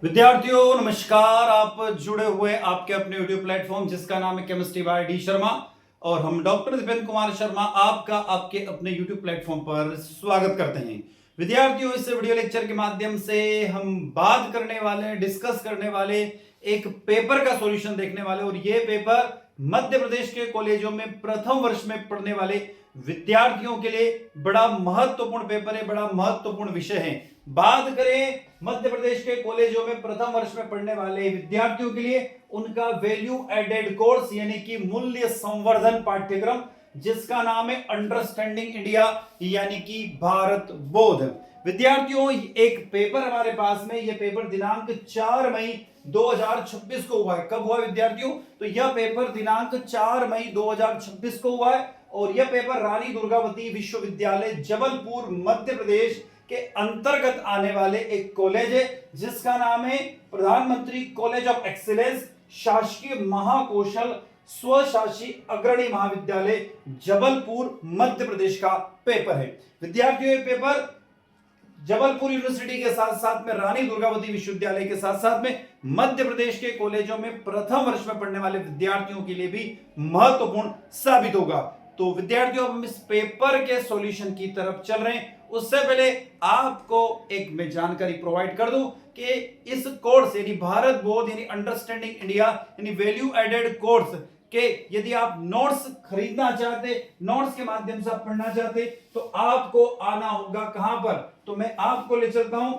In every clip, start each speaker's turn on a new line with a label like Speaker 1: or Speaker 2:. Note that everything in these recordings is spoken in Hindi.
Speaker 1: विद्यार्थियों नमस्कार। आप जुड़े हुए आपके अपने यूट्यूब प्लेटफॉर्म जिसका नाम है केमिस्ट्री बाय डी शर्मा और हम डॉक्टर दिपेंद्र कुमार शर्मा आपका आपके अपने यूट्यूब प्लेटफॉर्म पर स्वागत करते हैं। विद्यार्थियों इस वीडियो लेक्चर के माध्यम से हम बात करने वाले डिस्कस करने वाले एक पेपर का सॉल्यूशन देखने वाले और ये पेपर मध्य प्रदेश के कॉलेजों में प्रथम वर्ष में पढ़ने वाले विद्यार्थियों के लिए बड़ा महत्वपूर्ण पेपर है, बड़ा महत्वपूर्ण विषय है। बात करें मध्य प्रदेश के कॉलेजों में प्रथम वर्ष में पढ़ने वाले विद्यार्थियों के लिए उनका वैल्यू एडेड कोर्स यानी कि मूल्य संवर्धन पाठ्यक्रम जिसका नाम है अंडरस्टैंडिंग इंडिया यानी कि भारत बोध। विद्यार्थियों एक पेपर हमारे पास में, यह पेपर दिनांक 4 मई 2026 को हुआ है। कब हुआ विद्यार्थियों? तो यह पेपर दिनांक 4 मई 2026 को हुआ है और यह पेपर रानी दुर्गावती विश्वविद्यालय जबलपुर मध्य प्रदेश के अंतर्गत आने वाले एक कॉलेज है जिसका नाम है प्रधानमंत्री कॉलेज ऑफ एक्सीलेंस शासकीय महाकौशल स्वशासी अग्रणी महाविद्यालय जबलपुर मध्य प्रदेश का पेपर है। विद्यार्थियों ये पेपर जबलपुर यूनिवर्सिटी के साथ साथ में रानी दुर्गावती विश्वविद्यालय के साथ साथ में मध्य प्रदेश के कॉलेजों में प्रथम वर्ष में पढ़ने वाले विद्यार्थियों के लिए भी महत्वपूर्ण साबित होगा। तो विद्यार्थियों हम इस पेपर के सॉल्यूशन की तरफ चल रहे हैं। उससे पहले आपको एक मैं जानकारी प्रोवाइड कर दूं कि इस कोर्स यानी भारत बोध यानी अंडरस्टैंडिंग इंडिया यानी वैल्यू एडेड कोर्स के यदि आप नोट्स खरीदना चाहते, नोट्स के माध्यम से आप पढ़ना चाहते तो आपको आना होगा कहां पर? तो मैं आपको ले चलता हूं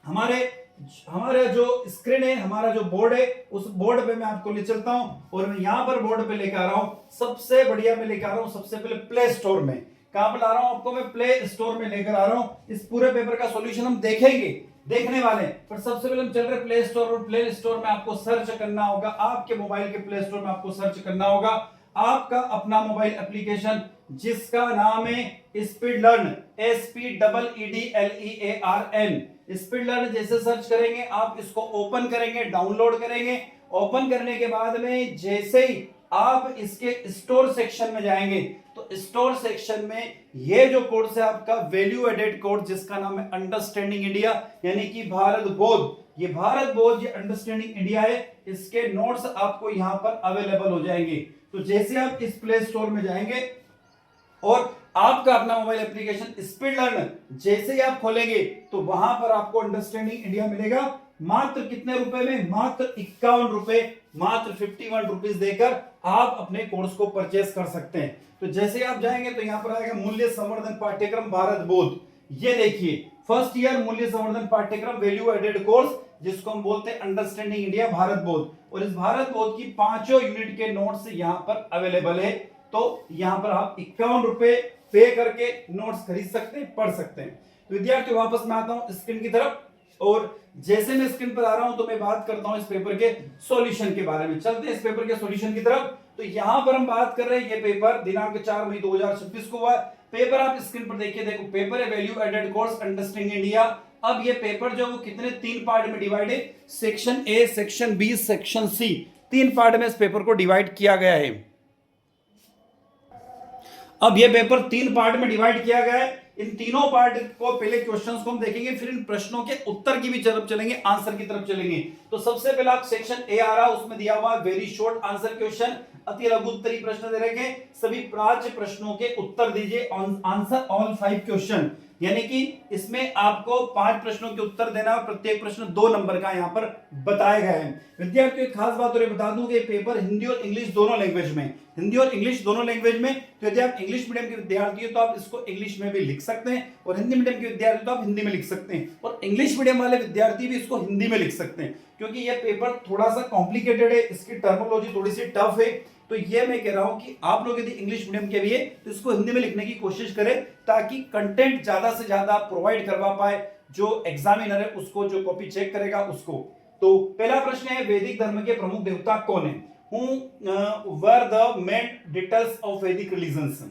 Speaker 1: हमारे जो स्क्रीन है, हमारा जो बोर्ड है, उस बोर्ड पे मैं आपको ले चलता हूं और मैं यहां पर बोर्ड पे लेकर आ रहा हूं। सबसे बढ़िया मैं लेकर आ रहा हूं सबसे पहले प्ले स्टोर में। कहां पर ला रहा हूं आपको? मैं प्ले स्टोर में लेकर आ रहा हूं। इस पूरे पेपर का सॉल्यूशन हम देखने वाले हैं, पर सबसे पहले हम चल रहे प्ले स्टोर और प्ले स्टोर में आपको सर्च करना होगा, आपके मोबाइल के प्ले स्टोर में आपको सर्च करना होगा आपका अपना मोबाइल एप्लीकेशन जिसका नाम है speed learn, SPEEDLEARN। Speed learn जैसे सर्च करेंगे आप इसको ओपन करेंगे, डाउनलोड करेंगे। ओपन करने के बाद में जैसे ही आप इसके स्टोर सेक्शन में जाएंगे तो स्टोर सेक्शन में ये जो कोर्स है आपका वैल्यू एडेड कोर्स जिसका नाम है अंडरस्टैंडिंग इंडिया यानी कि भारत बोध, ये भारत बोध ये अंडरस्टैंडिंग इंडिया है, इसके नोट्स आपको यहां पर अवेलेबल हो जाएंगे। तो जैसे आप इस प्ले स्टोर में जाएंगे और आपका अपना मोबाइल एप्लीकेशन स्पीड लर्न जैसे ही आप खोलेंगे तो वहां पर आपको अंडरस्टैंडिंग इंडिया मिलेगा। मात्र कितने रुपए में? मात्र 51 रुपए, मात्र 51 रुपीज देकर आप अपने कोर्स को परचेस कर सकते हैं। तो जैसे आप जाएंगे तो यहां पर आएगा मूल्य संवर्धन पाठ्यक्रम भारत बोध। ये देखिए फर्स्ट ईयर मूल्य संवर्धन पाठ्यक्रम वैल्यू एडेड कोर्स जिसको हम बोलते हैं अंडरस्टैंडिंग इंडिया भारत बोध, और इस भारत बोध की 5 यूनिट के नोट्स यहां पर अवेलेबल है। तो यहां पर आप 51 रुपए पे करके नोट्स खरीद सकते हैं, पढ़ सकते हैं। तो विद्यार्थी वापस मैं आता हूं स्क्रीन की तरफ और जैसे मैं स्क्रीन पर आ रहा हूं तो मैं बात करता हूं इस पेपर के सॉल्यूशन के बारे में। चलते हैं इस पेपर के सॉल्यूशन की तरफ। तो यहां पर हम बात कर रहे हैं ये पेपर दिनांक 4 मई 2026 को हुआ है। पेपर आप स्क्रीन पर देखिए, देखो पेपर है value added course understanding India. अब ये पेपर जो वो कितने 3 पार्ट में डिवाइड है, section a, section b, section c, 3 part में इस पेपर को डिवाइड किया गया है। अब ये पेपर 3 पार्ट में डिवाइड किया गया है। इन तीनों पार्ट को पहले क्वेश्चंस को हम देखेंगे, फिर इन प्रश्नों के उत्तर की भी तरफ चलेंगे, आंसर की तरफ चलेंगे। तो सबसे पहला आप सेक्शन ए आ रहा, उसमें दिया हुआ वेरी शॉर्ट आंसर क्वेश्चन, अति लघु उत्तरीय प्रश्न दे रखे, सभी प्राच्य प्रश्नों के उत्तर दीजिए, आंसर ऑल 5 क्वेश्चन, यानी कि इसमें आपको 5 प्रश्नों के उत्तर देना और प्रत्येक प्रश्न 2 नंबर का यहां पर बताया गया है। विद्यार्थियों एक खास बात और बता दूं कि पेपर हिंदी और इंग्लिश दोनों लैंग्वेज में, हिंदी और इंग्लिश दोनों लैंग्वेज में। तो यदि आप इंग्लिश मीडियम के विद्यार्थी हो तो आप इसको इंग्लिश में भी लिख सकते हैं और हिंदी मीडियम के विद्यार्थी तो आप हिंदी में लिख सकते हैं और इंग्लिश मीडियम वाले विद्यार्थी भी इसको हिंदी में लिख सकते हैं, क्योंकि यह पेपर थोड़ा सा कॉम्प्लिकेटेड है, इसकी टर्मिनोलॉजी थोड़ी सी टफ है। तो ये मैं कह रहा हूं कि आप लोग यदि इंग्लिश मीडियम के भी है तो इसको हिंदी में लिखने की कोशिश करें ताकि कंटेंट ज्यादा से ज्यादा प्रोवाइड करवा पाए जो एग्जामिनर है उसको, जो कॉपी चेक करेगा उसको। तो पहला प्रश्न है वैदिक धर्म के प्रमुख देवता कौन है? Were the main details of वैदिक रिलीजन्स।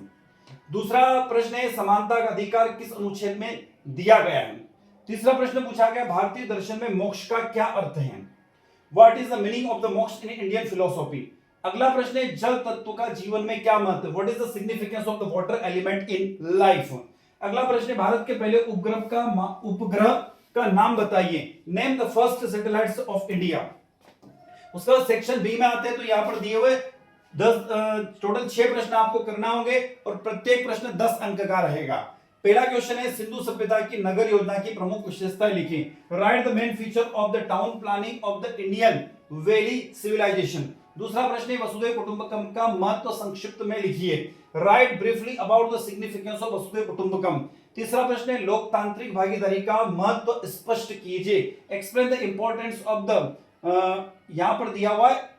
Speaker 1: दूसरा प्रश्न है समानता का अधिकार किस अनुच्छेद में दिया गया है? तीसरा प्रश्न पूछा गया भारतीय दर्शन में मोक्ष का क्या अर्थ है? What is the meaning of the मोक्ष इन इंडियन फिलोसॉफी? अगला प्रश्न है जल तत्व का जीवन में क्या महत्व? What is the significance of the water element in life? अगला प्रश्न है भारत के पहले उपग्रह का नाम बताइए। Name the first satellites of India. उसके बाद सेक्शन बी में आते हैं, तो यहां पर दिए हुए 10 टोटल 6 प्रश्न आपको करना होंगे और प्रत्येक प्रश्न 10 अंक का रहेगा। पहला क्वेश्चन है, सिंधु सभ्यता की नगर योजना की प्रमुख विशेषताएं लिखें। Write the main feature of the town planning of the Indian valley civilization. दूसरा प्रश्न है, वसुधैव कुटुंबकम का महत्व संक्षिप्त में लिखिए। Right briefly about the significance of वसुधैव कुटुंबकम। तीसरा प्रश्न है, लोकतांत्रिक भागीदारी का महत्व स्पष्ट कीजिए। Explain the importance of the, यहां पर दिया हुआ है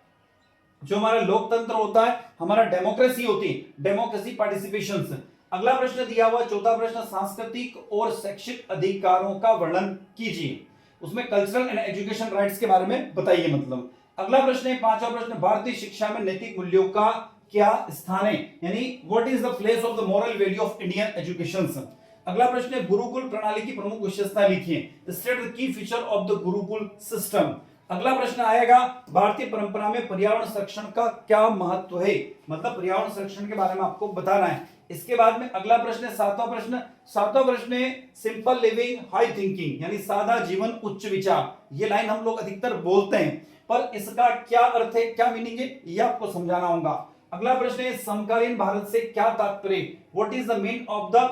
Speaker 1: जो हमारा लोकतंत्र होता है, हमारा डेमोक्रेसी होती है, डेमोक्रेसी पार्टिसिपेशन। अगला प्रश्न दिया हुआ चौथा प्रश्न, सांस्कृतिक और शैक्षिक अधिकारों का वर्णन कीजिए। उसमें कल्चरल एंड एजुकेशन राइट्स के बारे में बताइए मतलब। अगला प्रश्न है पांचवा प्रश्न, भारतीय शिक्षा में नैतिक मूल्यों का क्या स्थान है, यानी what is the place of the moral value of Indian education. अगला प्रश्न है, गुरुकुल प्रणाली की प्रमुख विशेषता लिखिए। State the key feature of the Gurukul system. अगला प्रश्न आएगा, भारतीय परंपरा में पर्यावरण संरक्षण का क्या महत्व है, मतलब पर्यावरण संरक्षण के बारे में आपको बताना है। इसके बाद में अगला प्रश्न है सातवां प्रश्न है, सिंपल लिविंग हाई थिंकिंग, यानी सादा जीवन उच्च विचार। ये लाइन हम लोग अधिकतर बोलते हैं, पर इसका क्या अर्थ है, क्या मीनिंग है, ये आपको समझाना होगा। अगला प्रश्न है, समकालीन भारत से क्या तात्पर्य, what is the mean of the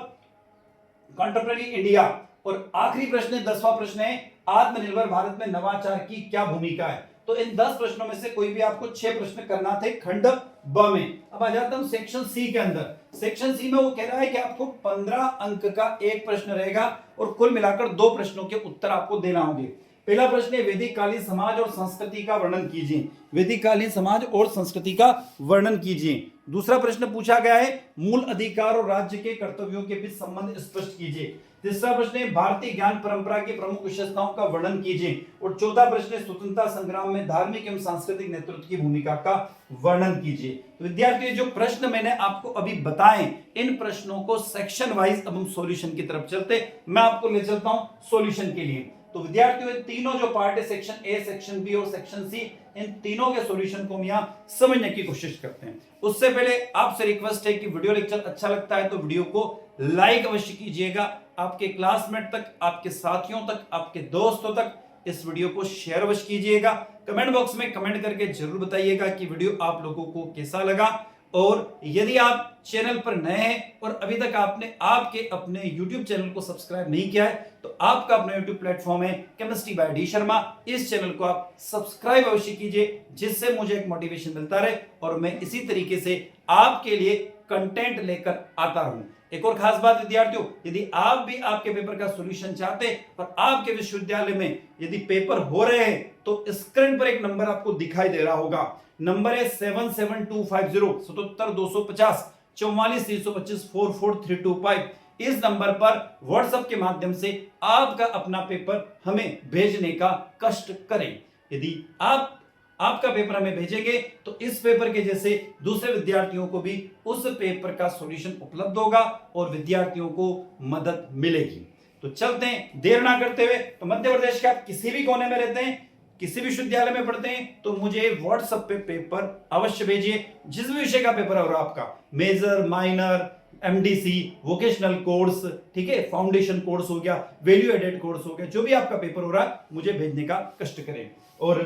Speaker 1: contemporary India. और आखिरी प्रश्न 10वां प्रश्न है, आत्मनिर्भर भारत में नवाचार की क्या भूमिका है। तो इन 10 प्रश्नों में से कोई भी आपको 6 प्रश्न करना थे खंड ब में। अब आ जाता हूं सेक्शन सी के अंदर। सेक्शन सी में वो कह रहा है कि आपको 15 अंक का एक प्रश्न रहेगा और कुल मिलाकर 2 प्रश्नों के उत्तर आपको देना होंगे। पहला प्रश्न है, वैदिक कालीन समाज और संस्कृति का वर्णन कीजिए। वैदिक कालीन समाज और संस्कृति का वर्णन कीजिए। दूसरा प्रश्न पूछा गया है, मूल अधिकार और राज्य के कर्तव्यों के बीच संबंध स्पष्ट कीजिए। तीसरा प्रश्न है, भारतीय ज्ञान परंपरा की प्रमुख विशेषताओं का वर्णन कीजिए। और चौथा प्रश्न है, स्वतंत्रता संग्राम में धार्मिक एवं सांस्कृतिक नेतृत्व की भूमिका का वर्णन कीजिए। तो विद्यार्थियों, जो प्रश्न मैंने आपको अभी बताए, इन प्रश्नों को सेक्शन वाइज अब हम सॉल्यूशन की तरफ चलते, मैं आपको ले चलता हूं सॉल्यूशन के लिए। तो विद्यार्थियों, तीनों जो पार्ट है, सेक्शन ए, सेक्शन बी और सेक्शन सी, इन तीनों के सॉल्यूशन को हम यहां समझने की कोशिश करते हैं। उससे पहले आपसे रिक्वेस्ट है कि वीडियो लेक्चर अच्छा लगता है तो वीडियो को लाइक अवश्य कीजिएगा। आपके क्लासमेट तक, आपके साथियों तक, आपके दोस्तों तक इस वीडियो को शेयर अवश्य कीजिएगा। कमेंट बॉक्स में कमेंट करके जरूर बताइएगा कि वीडियो आप लोगों को कैसा लगा। और यदि आप चैनल पर नए हैं और अभी तक आपने आपके अपने YouTube चैनल को सब्सक्राइब नहीं किया है, तो आपका अपना YouTube प्लेटफॉर्म है केमिस्ट्री बाय डी शर्मा। इस चैनल को आप सब्सक्राइब अवश्य कीजिए, जिससे मुझे एक मोटिवेशन मिलता रहे और मैं इसी तरीके से आपके लिए कंटेंट लेकर आता रहूं। एक और खास बात विद्यार्थियों, यदि आप भी आपके पेपर का सॉल्यूशन चाहते हैं और आपके विश्वविद्यालय में यदि पेपर हो रहे हैं, तो स्क्रीन पर एक नंबर आपको दिखाई दे रहा होगा। नंबर है 77250 77250 44 44325। इस नंबर पर व्हाट्सएप के माध्यम से आपका अपना पेपर हमें भेजने का कष्ट करें। यदि आपका पेपर हमें भेजेंगे तो इस पेपर के जैसे दूसरे विद्यार्थियों को भी उस पेपर का सॉल्यूशन उपलब्ध होगा और विद्यार्थियों को मदद मिलेगी। तो चलते हैं देर ना करते हुए। तो मध्य प्रदेश के आप किसी भी कोने में रहते हैं, किसी भी विश्वविद्यालय में पढ़ते हैं, तो मुझे व्हाट्सएप पे पेपर अवश्य भेजिए। जिस भी विषय का पेपर हो रहा है आपका, major, minor, MDC, vocational course, ठीक है, फाउंडेशन कोर्स हो गया, वैल्यू एडेड कोर्स हो गया, जो भी आपका पेपर हो रहा है मुझे भेजने का कष्ट करें। और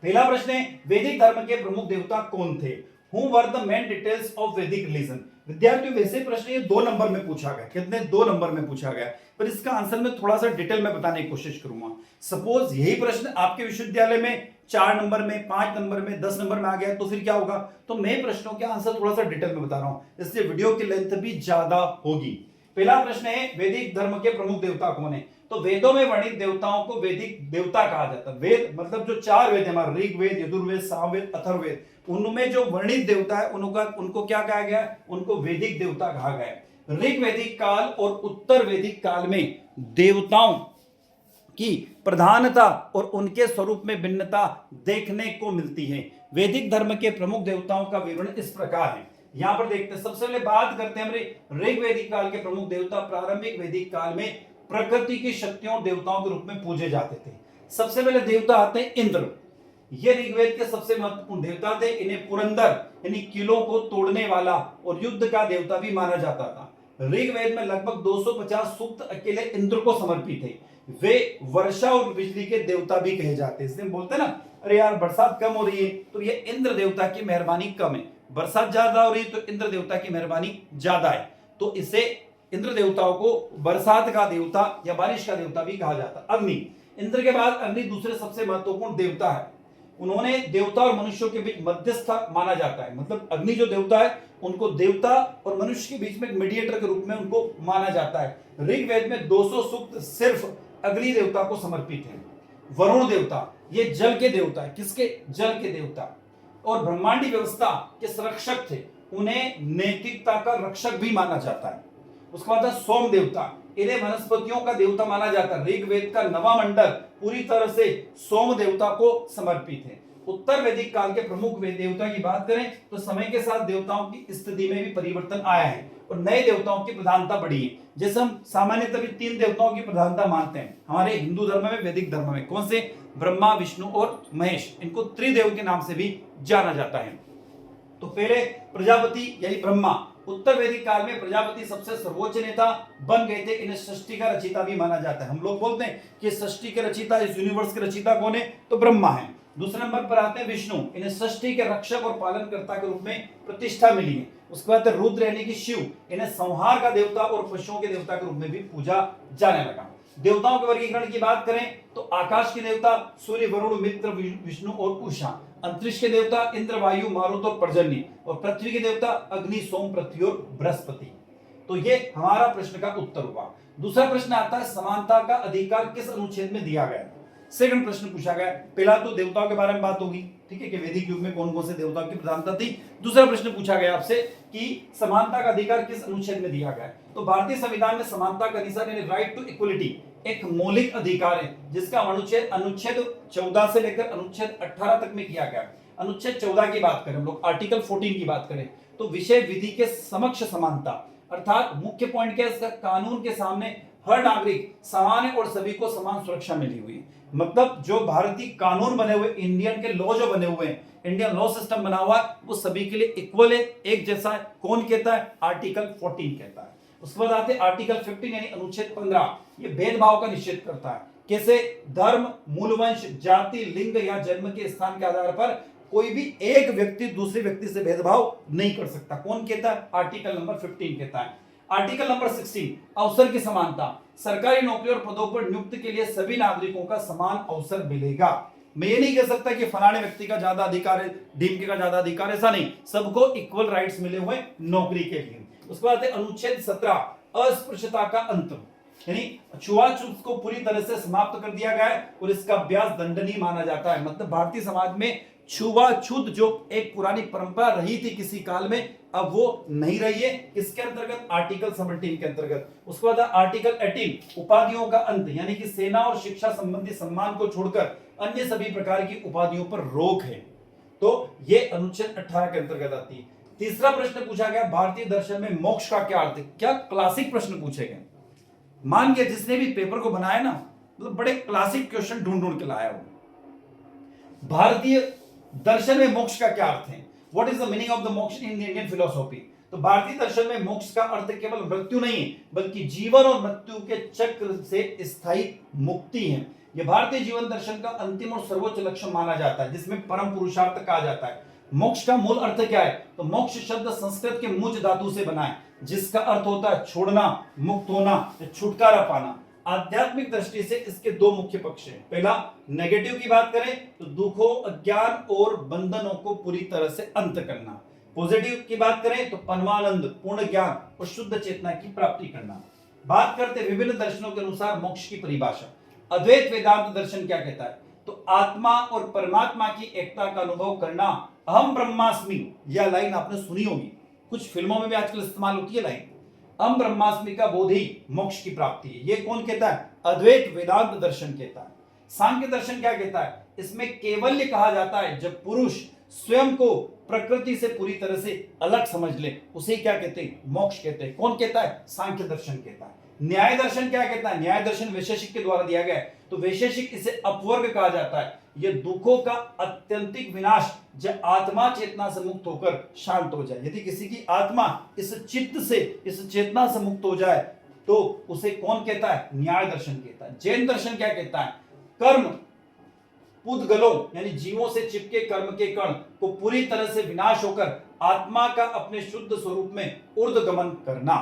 Speaker 1: पहला प्रश्न है, वैदिक धर्म के प्रमुख देवता कौन थे? Who were the main details of Vedic religion? विद्यार्थियों, वैसे प्रश्न ये 2 नंबर में पूछा गया। कितने? 2 नंबर में पूछा गया, पर इसका आंसर मैं थोड़ा सा डिटेल में बताने की कोशिश करूंगा। सपोज यही प्रश्न आपके विश्वविद्यालय में 4 नंबर में, 5 नंबर में, 10 नंबर में आ गया, तो फिर क्या होगा? तो मैं प्रश्नों के आंसर थोड़ा सा डिटेल में बता रहा हूं, इसलिए वीडियो की लेंथ भी ज्यादा होगी। पहला प्रश्न है, वैदिक धर्म के प्रमुख देवता कौन है? तो वेदों में वर्णित देवताओं को वैदिक देवता कहा जाता है। वेद मतलब जो 4 वेद है हमारे, ऋग्वेद, यजुर्वेद, सामवेद, अथर्ववेद, उनमें जो वर्णित देवता है उनको क्या कहा गया? उनको वैदिक देवता कहा गया है। ऋग्वैदिक काल और उत्तर वैदिक काल में देवताओं की प्रधानता और उनके स्वरूप में भिन्नता देखने को मिलती है। वैदिक धर्म के प्रमुख देवताओं का विवरण इस प्रकार है। यहां पर देखते हैं, सबसे पहले बात करते हैं हमारे ऋग्वैदिक काल के प्रमुख देवता। प्रारंभिक वैदिक काल में प्रकृति की शक्तियों और देवताओं के रूप में पूजे जाते थे। सबसे पहले देवता आते हैं इंद्र। ये ऋग्वेद के सबसे महत्वपूर्ण देवता थे। इन्हें पुरंदर यानी किलों को तोड़ने वाला और युद्ध का देवता भी माना जाता था। ऋग्वेद में लगभग 250 सूक्त अकेले इंद्र को समर्पित थे। वे वर्षा और बिजली के देवता भी कहे जाते हैं। इसलिए हम बोलते हैं ना, अरे यार बरसात कम हो रही है तो ये इंद्र देवता की मेहरबानी कम है, बरसात ज्यादा हो रही है तो इंद्र देवता की मेहरबानी ज्यादा है। तो इसे इंद्र देवताओं को बरसात का देवता या बारिश का देवता भी कहा जाता है। अग्नि, इंद्र के बाद अग्नि दूसरे सबसे महत्वपूर्ण देवता है। उन्होंने देवता और मनुष्यों के बीच मध्यस्थ माना जाता है। मतलब अग्नि जो देवता है उनको देवता और मनुष्य के बीच में एक मीडिएटर के रूप में उनको माना जाता है। ऋग्वेद में 200 सूक्त सिर्फ अग्नि देवता को समर्पित है। वरुण देवता, ये जल के देवता है। किसके? जल के देवता। और ब्रह्मांडी व्यवस्था के संरक्षक थे, उन्हें नैतिकता का रक्षक भी माना जाता है। उसके बाद सोम देवता, इन्हें वनस्पतियों का देवता माना जाता है। ऋग्वेद का नवा मंडल पूरी तरह से सोम देवता को समर्पित है। उत्तर वैदिक काल के प्रमुख देवता की बात करें तो समय के साथ देवताओं की स्थिति में भी परिवर्तन आया है और नए देवताओं की प्रधानता बढ़ी है। जैसे हम सामान्यतः भी 3 देवताओं की प्रधानता मानते हैं हमारे हिंदू धर्म में, वैदिक धर्म में। कौन से? ब्रह्मा, विष्णु और महेश। इनको त्रिदेव के नाम से भी जाना जाता है। तो पहले प्रजापति यानी ब्रह्मा, उत्तर वैदिक काल में प्रजापति सबसे सर्वोच्च नेता बन गए थे। इन्हें सृष्टि का रचयिता भी माना जाता है। हम लोग बोलते हैं कि सृष्टि के रचयिता, इस यूनिवर्स के रचयिता कौन है? तो ब्रह्मा है। दूसरे नंबर पर आते हैं विष्णु, इन्हें सृष्टि के रक्षक और पालनकर्ता के रूप में प्रतिष्ठा मिली है। उसके बाद रुद्र यानी कि शिव, इन्हें संहार का देवता और पशुओं के देवता के रूप में भी पूजा जाने लगा। देवताओं के वर्गीकरण की बात करें तो आकाश के देवता सूर्य, वरुण, मित्र, विष्णु और उषा। अंतरिक्ष के देवता इंद्र, वायु, मारुत और पर्जन्य। और पृथ्वी के देवता अग्नि, सोम, पृथ्वी और बृहस्पति। तो ये हमारा प्रश्न का उत्तर हुआ। दूसरा प्रश्न आता है समानता का अधिकार किस अनुच्छेद में दिया गया? सेकंड प्रश्न पूछा गया। पहला तो देवताओं के बारे में बात होगी, ठीक है, कि वैदिक युग में कौन कौन से देवताओं की प्रधानता थी। दूसरा प्रश्न पूछा गया आपसे कि समानता का अधिकार किस अनुच्छेद में दिया गया? तो भारतीय संविधान में समानता का अधिकार यानी राइट टू इक्वलिटी एक मौलिक अधिकार है, जिसका अनुच्छेद 14 से लेकर अनुच्छेद 18 तक में किया गया। अनुच्छेद 14 की बात करें हम लोग, आर्टिकल 14 की बात करें तो विषय विधि के समक्ष समानता, अर्थात मुख्य पॉइंट क्या है इसका? कानून के सामने हर नागरिक समान है और सभी को समान सुरक्षा मिली हुई है। मतलब जो भारतीय कानून बने हुए, इंडियन के लॉ जो बने हुए हैं, इंडियन लॉ सिस्टम बना हुआ है, वो सभी के लिए इक्वल है, एक जैसा है। कौन कहता है? आर्टिकल 14 कहता है। उसके बाद आते हैं आर्टिकल 15 यानी अनुच्छेद 15। ये भेदभाव का निषेध करता है। कैसे? धर्म, मूलवंश, जाति, लिंग या जन्म के स्थान के आधार पर कोई भी एक व्यक्ति दूसरे व्यक्ति से भेदभाव नहीं कर सकता। कौन कहता है? आर्टिकल नंबर 15 कहता है। आर्टिकल नंबर 16 अवसर की समानता, सरकारी नौकरी और पदों पर नियुक्ति के लिए सभी नागरिकों का समान अवसर मिलेगा। मैं ये नहीं कह सकता कि फलाने व्यक्ति का ज्यादा अधिकार है, ढीमके का ज्यादा अधिकार है, ऐसा नहीं। सबको इक्वल राइट्स मिले हुए नौकरी के लिए। उसके बाद अनुच्छेद 17 अस्पृश्यता का अंत, यानी छुआछूत को पूरी तरह से समाप्त कर दिया गया है और इसका अभ्यास दंडनीय माना जाता है। मतलब भारतीय समाज में छुआछूत जो एक पुरानी परंपरा रही थी किसी काल में, अब वो नहीं रही है। किसके अंतर्गत? आर्टिकल 17 के अंतर्गत। उसके बाद आर्टिकल 18 उपाधियों का अंत, यानी कि सेना और शिक्षा संबंधी सम्मान को छोड़कर अन्य सभी प्रकार की उपाधियों पर रोक है। तो ये अनुच्छेद 18 के अंतर्गत आती है। तीसरा प्रश्न पूछा गया भारतीय दर्शन में मोक्ष का क्या अर्थ है? क्या क्लासिक प्रश्न पूछे गए। मान के जिसने भी पेपर को बनाया ना, मतलब बड़े क्लासिक क्वेश्चन ढूंढ ढूंढ के लाया वो। भारतीय दर्शन में मोक्ष का क्या अर्थ है? What is the meaning of the मोक्ष इन इंडियन फिलोसॉफी? तो भारतीय दर्शन में मोक्ष का अर्थ केवल मृत्यु नहीं है, बल्कि जीवन और मृत्यु के चक्र से स्थायी मुक्ति है। यह भारतीय जीवन दर्शन का अंतिम और सर्वोच्च लक्ष्य माना जाता है, जिसमें परम पुरुषार्थ कहा जाता है। मोक्ष का मूल अर्थ क्या है? तो मोक्ष शब्द संस्कृत के मुच धातु से बना है, जिसका अर्थ होता है छोड़ना, मुक्त होना, छुटकारा पाना। आध्यात्मिक दृष्टि से इसके दो मुख्य पक्ष हैं। पहला, नेगेटिव की बात करें तो दुखों, अज्ञान और बंधनों को पूरी तरह से अंत करना। पॉजिटिव की बात करें तो परमानंद, पूर्ण ज्ञान और शुद्ध चेतना की प्राप्ति करना। बात करते विभिन्न दर्शनों के अनुसार मोक्ष की परिभाषा। अद्वैत वेदांत दर्शन क्या कहता है? तो आत्मा और परमात्मा की एकता का अनुभव करना। अहम ब्रह्मास्मि, यह लाइन आपने सुनी होगी, कुछ फिल्मों में भी आजकल इस्तेमाल होती है लाइन। अहम ब्रह्मास्मि का बोध ही मोक्ष की प्राप्ति है। ये कौन कहता है? अद्वैत वेदांत दर्शन कहता है। सांख्य दर्शन क्या कहता है? इसमें कैवल्य कहा जाता है जब पुरुष स्वयं को प्रकृति से पूरी तरह से अलग समझ ले, उसे क्या कहते हैं? मोक्ष कहते हैं। कौन कहता है? सांख्य दर्शन कहता है। न्याय दर्शन क्या कहता है? न्याय दर्शन वैशेषिक के द्वारा दिया गया है, तो वैशेषिक इसे अपवर्ग कहा जाता है। यह दुखों का अत्यंतिक विनाश जब आत्मा चेतना से मुक्त होकर शांत हो जाए। यदि किसी की आत्मा इस चित्त से, इस चेतना से मुक्त हो जाए, तो उसे कौन कहता है? न्याय दर्शन कहता है। जैन दर्शन क्या कहता है? कर्म पुद्गलों यानी जीवों से चिपके कर्म के कण को पूरी तरह से विनाश होकर आत्मा का अपने शुद्ध स्वरूप में ऊर्ध्वगमन करना।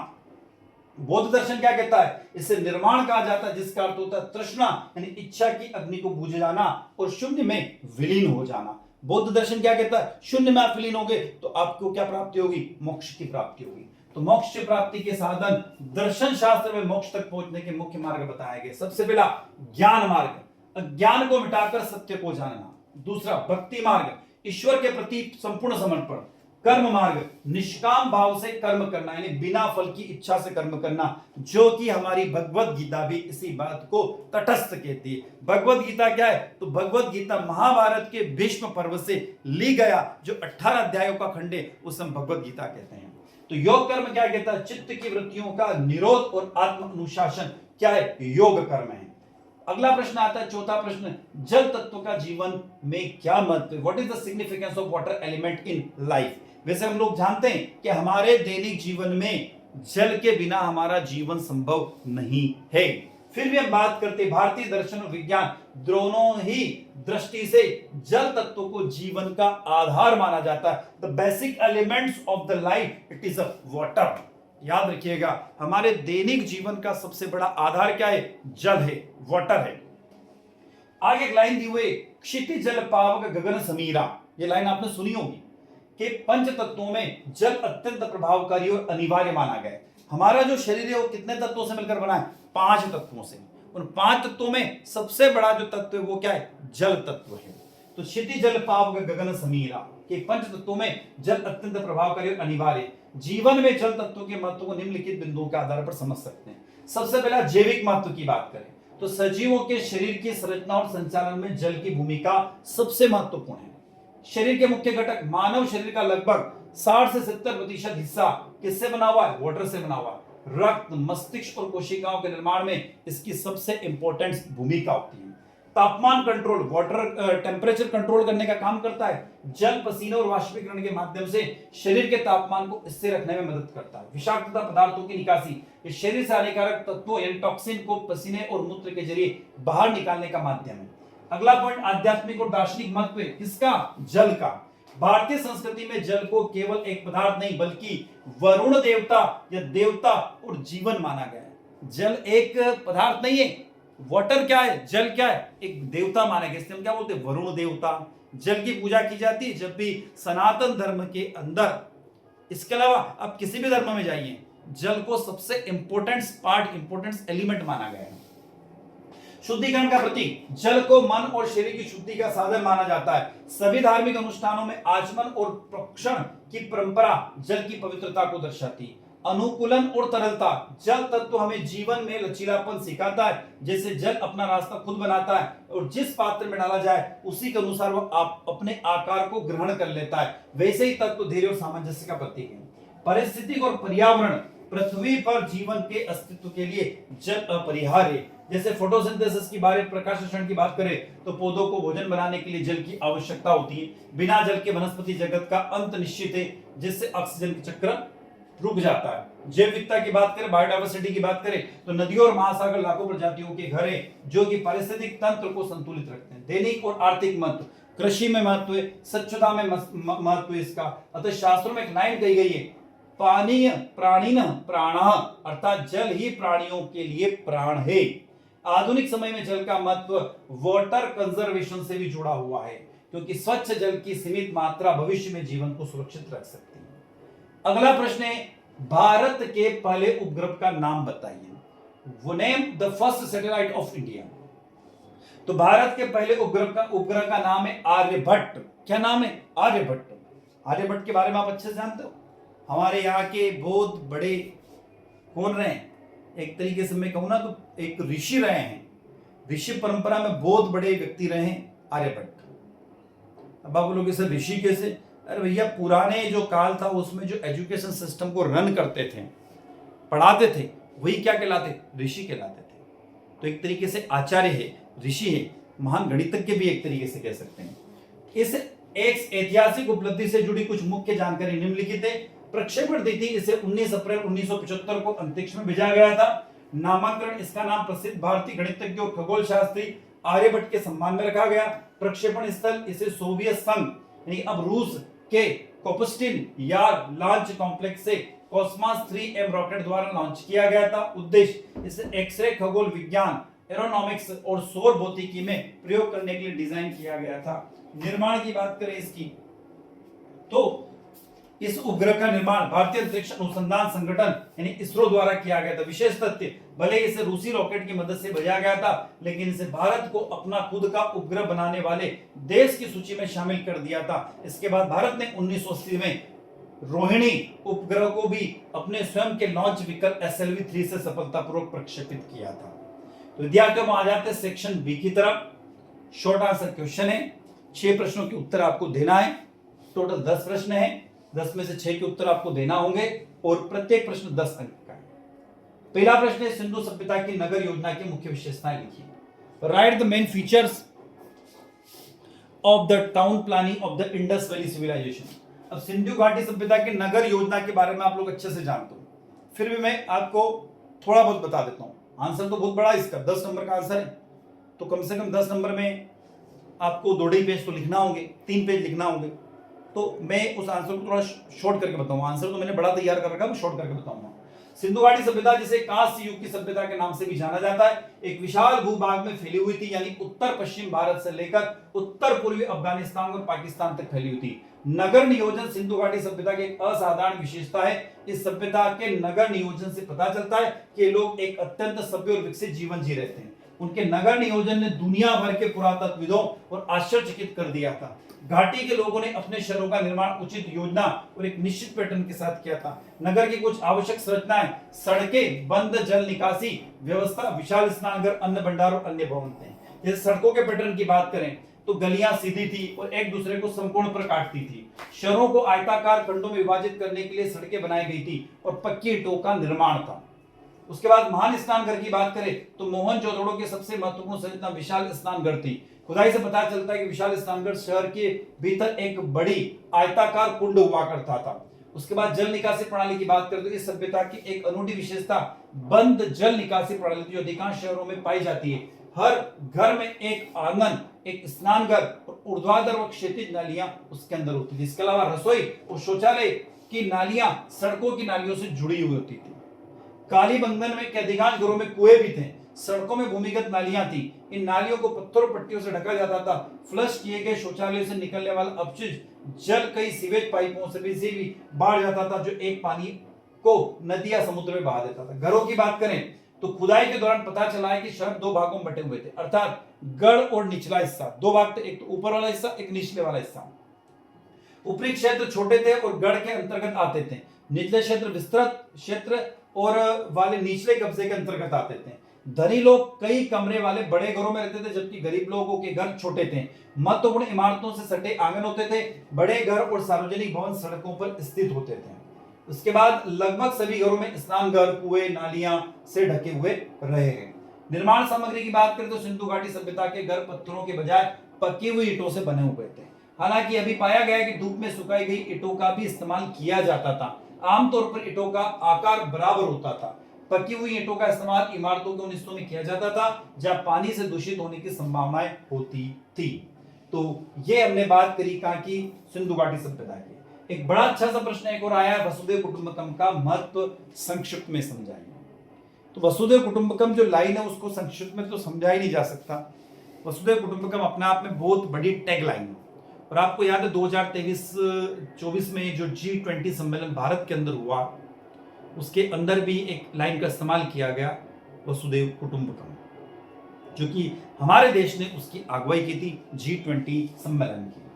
Speaker 1: बौद्ध दर्शन क्या कहता है? इसे निर्वाण कहा जाता है, जिसका अर्थ होता है तृष्णा यानी इच्छा की अग्नि को बुझ जाना और शून्य में विलीन हो जाना। बौद्ध दर्शन क्या कहता है? शून्य में आप विलीन होगे तो आपको क्या प्राप्ति होगी? मोक्ष की प्राप्ति होगी। तो मोक्ष की प्राप्ति के साधन दर्शन शास्त्र में मोक्ष तक पहुंचने के मुख्य मार्ग बताए गए। सबसे पहला ज्ञान मार्ग, अज्ञान को मिटाकर सत्य को जानना। दूसरा भक्ति मार्ग, ईश्वर के प्रति संपूर्ण समर्पण। कर्म मार्ग, निष्काम भाव से कर्म करना यानी बिना फल की इच्छा से कर्म करना, जो कि हमारी भगवत गीता भी इसी बात को तटस्थ कहती है। भगवत गीता क्या है? तो भगवत गीता महाभारत के भीष्म पर्व से ली गया जो 18 अध्यायों का खंड है, उसे हम भगवत गीता कहते हैं। तो योग कर्म क्या कहता है? चित्त की वृत्तियों का निरोध और आत्म अनुशासन क्या है? योग कर्म है। अगला प्रश्न आता है, चौथा प्रश्न, जल तत्व का जीवन में क्या महत्व है? What is the significance of water element in life? वैसे हम लोग जानते हैं कि हमारे दैनिक जीवन में जल के बिना हमारा जीवन संभव नहीं है। फिर भी हम बात करते हैं, भारतीय दर्शन और विज्ञान दोनों ही दृष्टि से जल तत्व को जीवन का आधार माना जाता है। The basic elements of the life it is a water. याद रखिएगा, हमारे दैनिक जीवन का सबसे बड़ा आधार क्या है? जल है, वाटर है। आगे एक लाइन दी हुई, क्षितिज जल पावक गगन समीरा। ये लाइन आपने सुनी होगी कि पंच तत्वों में जल अत्यंत प्रभावकारी और अनिवार्य माना गया है। हमारा जो शरीर है वो कितने तत्वों से मिलकर बना है? 5 तत्वों से। उन 5 तत्वों में सबसे बड़ा जो तत्व है वो क्या है? जल तत्व है। तो क्षितिज जल पावक गगन समीरा के पंच तत्वों में जल अत्यंत प्रभावकारी और अनिवार्य। जीवन में जल तत्व के महत्व को निम्नलिखित बिंदुओं के आधार पर समझ सकते हैं। सबसे पहला जैविक महत्व की बात करें तो सजीवों के शरीर की संरचना और संचालन में जल की भूमिका सबसे महत्वपूर्ण है। शरीर के मुख्य घटक, मानव शरीर का लगभग 60 से 70% हिस्सा किससे बना हुआ है? वाटर से बना हुआ है। रक्त, मस्तिष्क और कोशिकाओं के निर्माण में इसकी सबसे इंपॉर्टेंट भूमिका होती है। तापमान कंट्रोल, वाटर टेम्परेचर कंट्रोल करने का काम करता है। जल पसीने और वाष्पीकरण के माध्यम से शरीर के तापमान को स्थिर रखने में मदद करता है। विषाक्तता पदार्थों की निकासी, ये शरीर से हानिकारक तत्वों यानी टॉक्सिन को पसीने और मूत्र के जरिए बाहर निकालने का माध्यम है। अगला पॉइंट, आध्यात्मिक और दार्शनिक महत्व है किसका? जल का। भारतीय संस्कृति में जल को केवल एक पदार्थ नहीं बल्कि वरुण देवता या देवता और जीवन माना गया है। जल एक पदार्थ नहीं है। वाटर क्या है? जल क्या है? एक देवता माना गया। इसलिए हम क्या बोलते हैं? वरुण देवता। जल की पूजा की जाती है जब भी सनातन धर्म के अंदर। इसके अलावा आप किसी भी धर्म में जाइए, जल को सबसे इंपॉर्टेंट पार्ट, इंपॉर्टेंट एलिमेंट माना गया है। शुद्धिकरण का प्रतीक, जल को मन और शरीर की शुद्धि का साधन माना जाता है। सभी धार्मिक अनुष्ठानों में आचमन और प्रोक्षण की परंपरा जल की पवित्रता को दर्शाती है। अनुकूलन और तरलता, जल तत्व हमें जीवन में लचीलापन सिखाता है। जैसे जल अपना रास्ता खुद बनाता है और जिस पात्र में डाला जाए उसी के अनुसार वो आप अपने आकार को ग्रहण कर लेता है, वैसे ही तत्व धैर्य और सामंजस्य का प्रतीक है। पारिस्थितिक और पर्यावरण, पृथ्वी पर जीवन के अस्तित्व के लिए जल अपरिहार्य है। जैसे फोटोसिंथेसिस की बात, प्रकाशसंश्लेषण की बात करें तो पौधों को भोजन बनाने के लिए जल की आवश्यकता होती है। बिना जल के वनस्पति जगत का अंत निश्चित है, जिससे ऑक्सीजन की चक्र रुक जाता है। जैव विविधता की बात करें, बायोडायवर्सिटी की बात करें तो नदियों और महासागर लाखों प्रजातियों के घर है जो कि पारिस्थितिक तंत्र को संतुलित रखते हैं। दैनिक और आर्थिक महत्व, कृषि में महत्व है, स्वच्छता में महत्व है इसका। अतः शास्त्रों में एक लाइन कही गई है, पानीय प्राणिन प्राणः, अर्थात जल ही प्राणियों के लिए प्राण है। आधुनिक समय में जल का महत्व वाटर कंजर्वेशन से भी जुड़ा हुआ है, क्योंकि स्वच्छ जल की सीमित मात्रा भविष्य में जीवन को सुरक्षित रख सकती है। अगला प्रश्न है, भारत के पहले उपग्रह का नाम बताइए। वो name the first satellite of India. तो भारत के पहले उपग्रह का नाम है आर्यभट्ट। क्या नाम है? आर्यभट्ट। आर्यभट्ट के बारे में आप अच्छे से जानते हो। हमारे यहाँ के बहुत बड़े कौन रहे हैं? एक तरीके से मैं कहूँ ना तो एक ऋषि रहे हैं। ऋषि परंपरा में बहुत बड़े व्यक्ति रहे हैं आर्यभट्ट। अब आप बोलोगे सर ऋषि कैसे? अरे भैया, पुराने जो काल था उसमें जो एजुकेशन सिस्टम को रन करते थे, पढ़ाते थे, वही क्या कहलाते? ऋषि कहलाते थे। तो एक तरीके से आचार्य है, ऋषि है, महान गणितज्ञ भी एक तरीके से कह सकते हैं। इस एक ऐतिहासिक उपलब्धि से जुड़ी कुछ मुख्य जानकारी निम्नलिखित है। प्रक्षेपण तिथि इसे 19 अप्रैल 1975 को अंतरिक्ष में भेजा गया था। नामांकन इसका नाम प्रसिद्ध भारतीय गणितज्ञ और खगोल शास्त्री आर्यभट्ट के सम्मान में रखा गया। प्रक्षेपण स्थल इसे सोवियत संघ यानी अब रूस के कोपस्टिन यार लॉन्च कॉम्प्लेक्स से कॉस्मॉस 3M रॉकेट द्वारा लॉन्च किया गया था। उद्देश्य इसे एक्सरे खगोल विज्ञान, एरोनॉमिक्स और सौर भौतिकी में प्रयोग करने के लिए डिजाइन किया गया था। निर्माण की बात करें इसकी तो इस उपग्रह का निर्माण भारतीय अंतरिक्ष अनुसंधान संगठन यानी इसरो द्वारा किया गया था। विशेष तथ्य, भले इसे रूसी रॉकेट की मदद से भेजा गया था, लेकिन इसे भारत को अपना खुद का उपग्रह बनाने वाले देश की सूची में शामिल कर दिया था। इसके बाद भारत ने 1980 में रोहिणी उपग्रह को भी अपने स्वयं के लॉन्च व्हीकल SLV-3 से सफलतापूर्वक प्रक्षेपित किया था। तो विद्यार्थियों में आ जाते हैं सेक्शन बी की तरफ। शॉर्ट आंसर क्वेश्चन है, 6 प्रश्नों के उत्तर आपको देना है। टोटल 10 प्रश्न है, 10 में से 6 के उत्तर आपको देना होंगे और प्रत्येक प्रश्न 10 अंक का है। पहला प्रश्न है, सिंधु सभ्यता की नगर योजना की मुख्य विशेषताएं लिखिए। Write the main features of the town planning of the Indus valley civilization. अब सिंधु घाटी सभ्यता की नगर योजना के बारे में आप लोग अच्छे से जानते हो, फिर भी मैं आपको थोड़ा बहुत बता देता हूं। आंसर तो बहुत बड़ा है इसका, 10 नंबर का आंसर है, तो कम से कम 10 नंबर में आपको 2.5 पेज तो लिखना होंगे, 3 पेज लिखना होंगे। तो मैं उस आंसर को थोड़ा शॉर्ट करके बताऊंगा। आंसर तो मैंने बड़ा तैयार कर रखा है, मैं शॉर्ट करके बताऊंगा। सिंधु घाटी सभ्यता, जिसे कांस्य युग की सभ्यता के नाम से भी जाना जाता है, एक विशाल भूभाग में फैली हुई थी, यानी उत्तर पश्चिम भारत से लेकर उत्तर पूर्वी अफगानिस्तान और पाकिस्तान तक फैली हुई थी। नगर नियोजन सिंधु घाटी सभ्यता की एक असाधारण विशेषता है। इस सभ्यता के नगर नियोजन से पता चलता है कि लोग एक अत्यंत सभ्य और विकसित जीवन जी रहे थे। उनके नगर नियोजन ने दुनिया भर के पुरातत्वविदों और आश्चर्यचकित कर दिया था। घाटी के लोगों ने अपने शहरों का निर्माण उचित योजना और एक निश्चित पैटर्न के साथ किया था। नगर की कुछ आवश्यक संरचनाएं, सड़कें, बंद जल निकासी व्यवस्था, विशाल स्नानघर, अन्न भंडार और अन्य भवन थे। जैसे सड़कों के पैटर्न की बात करें तो गलियां सीधी थी और एक दूसरे को समकोण पर काटती थी। शहरों को आयताकार खंडों में विभाजित करने के लिए सड़कें बनाई गई थी और पक्की ईंटों का निर्माण था। उसके बाद महान स्नानघर की बात करें तो मोहनजोदड़ो के सबसे महत्वपूर्ण संरचना विशाल स्नानघर थी। खुदाई से पता चलता है कि विशाल स्नानघर शहर के भीतर एक बड़ी आयताकार कुंड हुआ करता था। उसके बाद जल निकासी प्रणाली की बात करें तो इस सभ्यता की एक अनूठी विशेषता बंद जल निकासी प्रणाली जो अधिकांश शहरों में पाई जाती है। हर घर में एक आंगन, एक स्नानघर और ऊर्ध्वाधर व क्षैतिज नालियां उसके अंदर होती थी। इसके अलावा रसोई और शौचालय की नालियां सड़कों की नालियों से जुड़ी हुई होती थी। कालीबंगन में के अधिकांश घरों में कुएं भी थे। सड़कों में भूमिगत नालियां थी। इन नालियों को पत्थरों पट्टियों से ढका जाता था। फ्लश किए गए शौचालयों से निकलने वाला अपशिष्ट जल कई सीवेज पाइपों से भी बाढ़ जाता था, जो एक पानी को नदी या समुद्र में बहा देता था। घरों की बात करें तो खुदाई के दौरान पता चला है कि शहर 2 भागों में बटे हुए थे, अर्थात गढ़ और निचला हिस्सा। 2 भाग थे, एक तो ऊपर वाला हिस्सा, एक निचले वाला हिस्सा। ऊपरी क्षेत्र छोटे थे और गढ़ के अंतर्गत आते थे। निचले क्षेत्र विस्तृत क्षेत्र और वाले निचले कब्जे के अंतर्गत आते थे। धनी लोग कई कमरे वाले बड़े घरों में रहते थे, जबकि गरीब लोगों के घर छोटे थे। महत्वपूर्ण इमारतों से सटे आंगन होते थे। बड़े घर और सार्वजनिक भवन सड़कों पर स्थित होते थे। उसके बाद लगभग सभी घरों में स्नानघर, कुएं, नालियां से ढके हुए रहे हैं। निर्माण सामग्री की बात करें तो सिंधु घाटी सभ्यता के घर पत्थरों के बजाय पक्की हुई ईंटों से बने हुए थे। हालांकि अभी पाया गया कि धूप में सुखाई गई ईंटों का भी इस्तेमाल किया जाता था। आमतौर पर ईंटों का आकार बराबर होता था। पकी हुई ईंटों का इस्तेमाल इमारतों के उन हिस्सों में किया जाता था जहां पानी से दूषित होने की संभावनाएं होती थी। तो ये हमने बात करी कहां की, सिंधु घाटी सभ्यता की। एक बड़ा अच्छा सा प्रश्न एक और आया, वसुधैव कुटुंबकम का महत्व संक्षिप्त में समझाएंगे। तो वसुधैव कुटुंबकम जो लाइन है उसको संक्षिप्त में तो समझा ही नहीं जा सकता। वसुधैव कुटुंबकम अपने आप में बहुत बड़ी टैग लाइन है। और आपको याद है 2023-24 में जो G20 सम्मेलन भारत के अंदर हुआ, उसके अंदर भी एक लाइन का इस्तेमाल किया गया, वसुधैव कुटुंबकम, जो कि हमारे देश ने उसकी अगुवाई की थी G20 सम्मेलन की।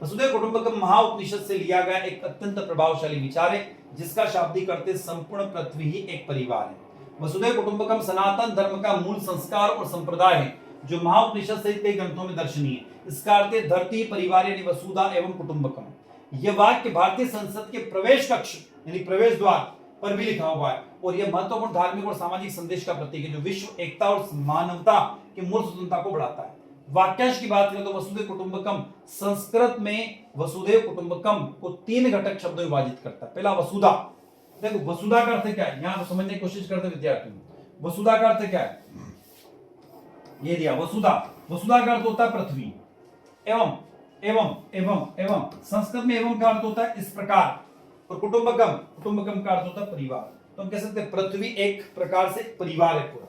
Speaker 1: वसुधैव कुटुंबकम महाउपनिषद से लिया गया एक अत्यंत प्रभावशाली विचार है, जिसका शाब्दिक अर्थ संपूर्ण पृथ्वी ही एक परिवार है। वसुधैव कुटुंबकम सनातन धर्म का मूल संस्कार और संप्रदाय है, जो महाउपनिषद सहित कई ग्रंथों में दर्शनीय है। इसका अर्थ है धरती, परिवार यानी वसुधा एवं कुटुंबकम। यह वाक्य भारतीय संसद के प्रवेश कक्ष यानी प्रवेश द्वार पर भी लिखा हुआ है और यह महत्वपूर्ण धार्मिक और सामाजिक संदेश का प्रतीक है, जो विश्व एकता और मानवता की मूल स्वतंत्रता को बढ़ाता है। वाक्यांश की बात करें तो वसुधैव कुटुंबकम संस्कृत में वसुधैव कुटुंबकम को 3 घटक शब्दों में विभाजित करता है। पहला वसुधा। देखो वसुधा का अर्थ क्या है, यहां तो समझने की कोशिश करते विद्यार्थी। वसुधा का अर्थ क्या है, ये दिया वसुधा। वसुधा का अर्थ होता है पृथ्वी। एवं एवं एवं एवं संस्कृत में एवं का अर्थ होता है इस प्रकार, और कुटुंबकम, कुटुंबकम का अर्थ होता है परिवार। तो हम कह सकते हैं पृथ्वी एक प्रकार से परिवार है पूरा।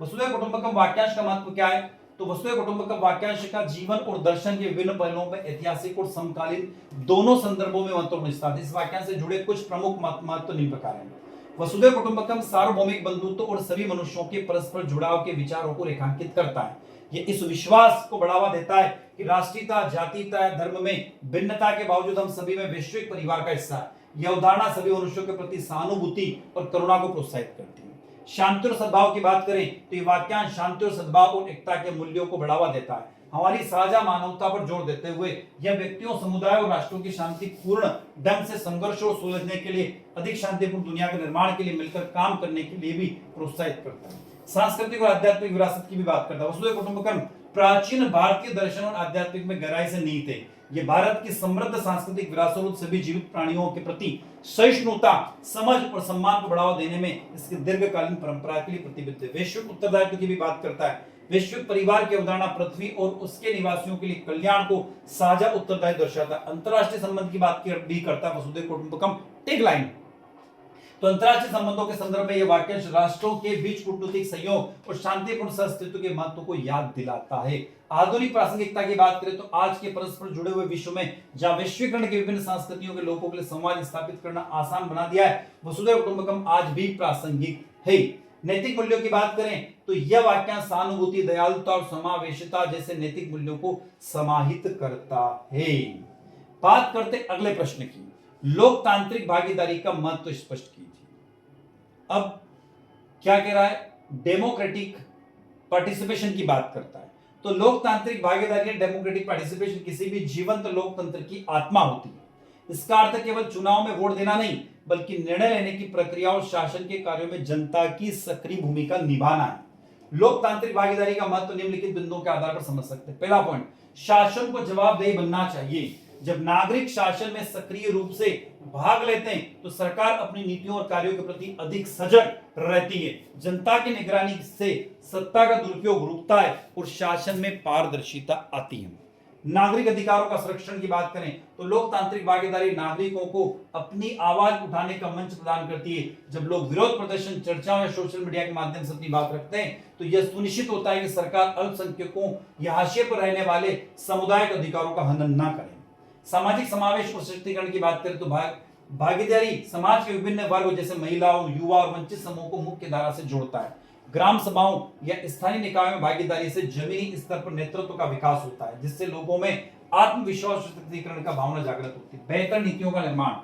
Speaker 1: वसुधैव कुटुंबकम वाक्यांश का महत्व क्या है, तो वसुधैव कुटुंबकम वाक्यांश का जीवन और दर्शन के विभिन्न पहलुओं में ऐतिहासिक और समकालीन दोनों संदर्भों में महत्वपूर्ण विस्तार। इस वाक्यांश से जुड़े कुछ प्रमुख महत्व निम्न प्रकार हैं। वसुधैव कुटुंबकम सार्वभौमिक बंधुत्व और सभी मनुष्यों के परस्पर जुड़ाव के विचारों को रेखांकित करता है। ये इस विश्वास को बढ़ावा देता है कि राष्ट्रीयता, जातीयता, धर्म में भिन्नता के बावजूद हम सभी में वैश्विक परिवार का हिस्सा है। यह अवधारणा सभी मनुष्यों के प्रति सहानुभूति और करुणा को प्रोत्साहित करती है। शांति और सद्भाव की बात करें तो ये वाक्यांश शांति और सद्भाव और एकता के मूल्यों को बढ़ावा देता है। हमारी साझा मानवता पर जोर देते हुए यह व्यक्तियों, समुदाय और राष्ट्रों की शांतिपूर्ण ढंग से संघर्ष और सुलझने के लिए, अधिक शांतिपूर्ण दुनिया के निर्माण के लिए मिलकर काम करने के लिए भी प्रोत्साहित करता है। सांस्कृतिक और आध्यात्मिक विरासत की भी बात करता है। वसुधैव कुटुंबकम प्राचीन भारतीय दर्शन और आध्यात्मिक में गहराई से निहित है। ये भारत की समृद्ध सांस्कृतिक विरासत और सभी जीवित प्राणियों के प्रति सहिष्णुता, समझ और सम्मान को बढ़ावा देने में इसकी दीर्घकालीन परंपरा के लिए प्रतिबद्ध है। वैश्विक उत्तरदायित्व की भी बात करता है। वैश्विक परिवार की अवधारणा पृथ्वी और उसके निवासियों के लिए कल्याण को साझा उत्तरदायित्व दर्शाता है। अंतरराष्ट्रीय संबंध की बात भी करता है वसुधैव कुटुंबकम टैगलाइन। तो अंतरराष्ट्रीय संबंधों के संदर्भ में यह वाक्यांश राष्ट्रों के बीच कूटनीतिक सहयोग और शांतिपूर्ण सहअस्तित्व के महत्व को याद दिलाता है। आधुनिक प्रासंगिकता की बात करें तो आज के परस्पर जुड़े हुए विश्व में जहां वैश्वीकरण के विभिन्न संस्कृतियों के लोगों के लिए संवाद स्थापित करना आसान बना दिया है, वसुधैव कुटुंबकम आज भी प्रासंगिक है। नैतिक मूल्यों की बात करें तो यह वाक्यांश सहानुभूति, दयालुता और समावेशिता जैसे नैतिक मूल्यों को समाहित करता है। बात करते अगले प्रश्न की, लोकतांत्रिक भागीदारी का महत्व स्पष्ट कीजिए। अब क्या कह रहा है, डेमोक्रेटिक पार्टिसिपेशन की बात करता है। तो लोकतांत्रिक भागीदारी, डेमोक्रेटिक पार्टिसिपेशन किसी भी जीवंत लोकतंत्र की आत्मा होती है। इसका अर्थ केवल चुनाव में वोट देना नहीं, बल्कि निर्णय लेने की प्रक्रिया और शासन के कार्यों में जनता की सक्रिय भूमिका निभाना है। लोकतांत्रिक भागीदारी का महत्व निम्नलिखित बिंदुओं के आधार पर समझ सकते हैं। पहला पॉइंट, शासन को जवाबदेही बनना चाहिए। जब नागरिक शासन में सक्रिय रूप से भाग लेते हैं तो सरकार अपनी नीतियों और कार्यों के प्रति अधिक सजग रहती है। जनता की निगरानी से सत्ता का दुरुपयोग रुकता है और शासन में पारदर्शिता आती है। नागरिक अधिकारों का संरक्षण की बात करें तो लोकतांत्रिक भागीदारी नागरिकों को अपनी आवाज उठाने का मंच प्रदान करती है। जब लोग विरोध प्रदर्शन, चर्चाओं या सोशल मीडिया के माध्यम से अपनी बात रखते हैं तो यह सुनिश्चित होता है कि सरकार अल्पसंख्यकों या हाशिए पर रहने वाले सामुदायिक अधिकारों का हनन न करे। सामाजिक समावेश और सशक्तिकरण की बात करें तो भागीदारी समाज के विभिन्न वर्ग जैसे महिलाओं, युवा और वंचित समूह को मुख्य धारा से जोड़ता है। ग्राम सभाओं या स्थानीय निकायों में भागीदारी से जमीनी स्तर पर नेतृत्व का विकास होता है, जिससे लोगों में आत्मविश्वास और सशक्तिकरण का भावना जागृत होती है। बेहतर नीतियों का निर्माण,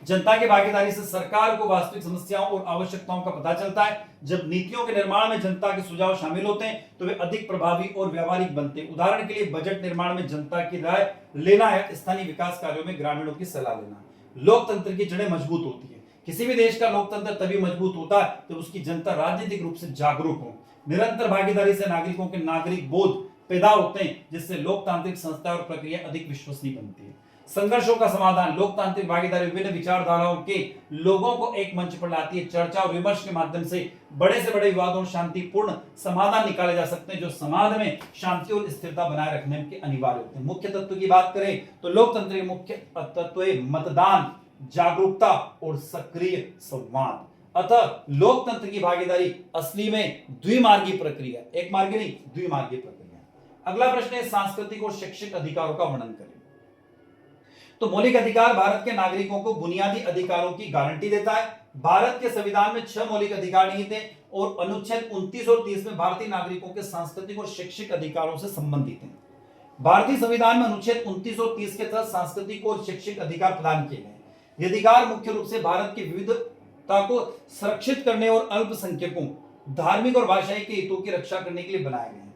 Speaker 1: जनता की भागीदारी से सरकार को वास्तविक समस्याओं और आवश्यकताओं का पता चलता है। जब नीतियों के निर्माण में जनता के सुझाव शामिल होते हैं तो वे अधिक प्रभावी और व्यावहारिक बनते हैं। उदाहरण के लिए बजट निर्माण में जनता की राय लेना या स्थानीय विकास कार्यों में ग्रामीणों की सलाह लेना। लोकतंत्र की जड़ें मजबूत होती है। किसी भी देश का लोकतंत्र तभी मजबूत होता है जब उसकी जनता राजनीतिक रूप से जागरूक हो। निरंतर भागीदारी से नागरिकों के नागरिक बोध पैदा होते हैं, जिससे लोकतांत्रिक संस्था और प्रक्रिया अधिक विश्वसनीय बनती है। संघर्षों का समाधान, लोकतांत्रिक भागीदारी विभिन्न विचारधाराओं के लोगों को एक मंच पर लाती है। चर्चा और विमर्श के माध्यम से बड़े से बड़े विवादों और शांतिपूर्ण समाधान निकाले जा सकते हैं, जो समाज में शांति और स्थिरता बनाए रखने के अनिवार्य होते हैं। मुख्य तत्व की बात करें तो लोकतंत्र के मुख्य तत्व मतदान, जागरूकता और सक्रिय संवाद। अतः लोकतंत्र की भागीदारी असली में द्विमार्गी प्रक्रिया, एक मार्गी नहीं, द्विमार्गी प्रक्रिया। अगला प्रश्न है, सांस्कृतिक और शैक्षिक अधिकारों का वर्णन करें। तो मौलिक अधिकार भारत के नागरिकों को बुनियादी अधिकारों की गारंटी देता है। भारत के संविधान में 6 मौलिक अधिकार निहित हैं और अनुच्छेद 29 और 30 में भारतीय नागरिकों के सांस्कृतिक और शैक्षिक अधिकारों से संबंधित हैं। भारतीय संविधान में अनुच्छेद 29 और 30 के तहत सांस्कृतिक और शैक्षिक अधिकार प्रदान किए गए। ये अधिकार मुख्य रूप से भारत की विविधता को संरक्षित करने और अल्पसंख्यकों, धार्मिक और भाषाई के हितों की रक्षा करने के लिए बनाए गए हैं।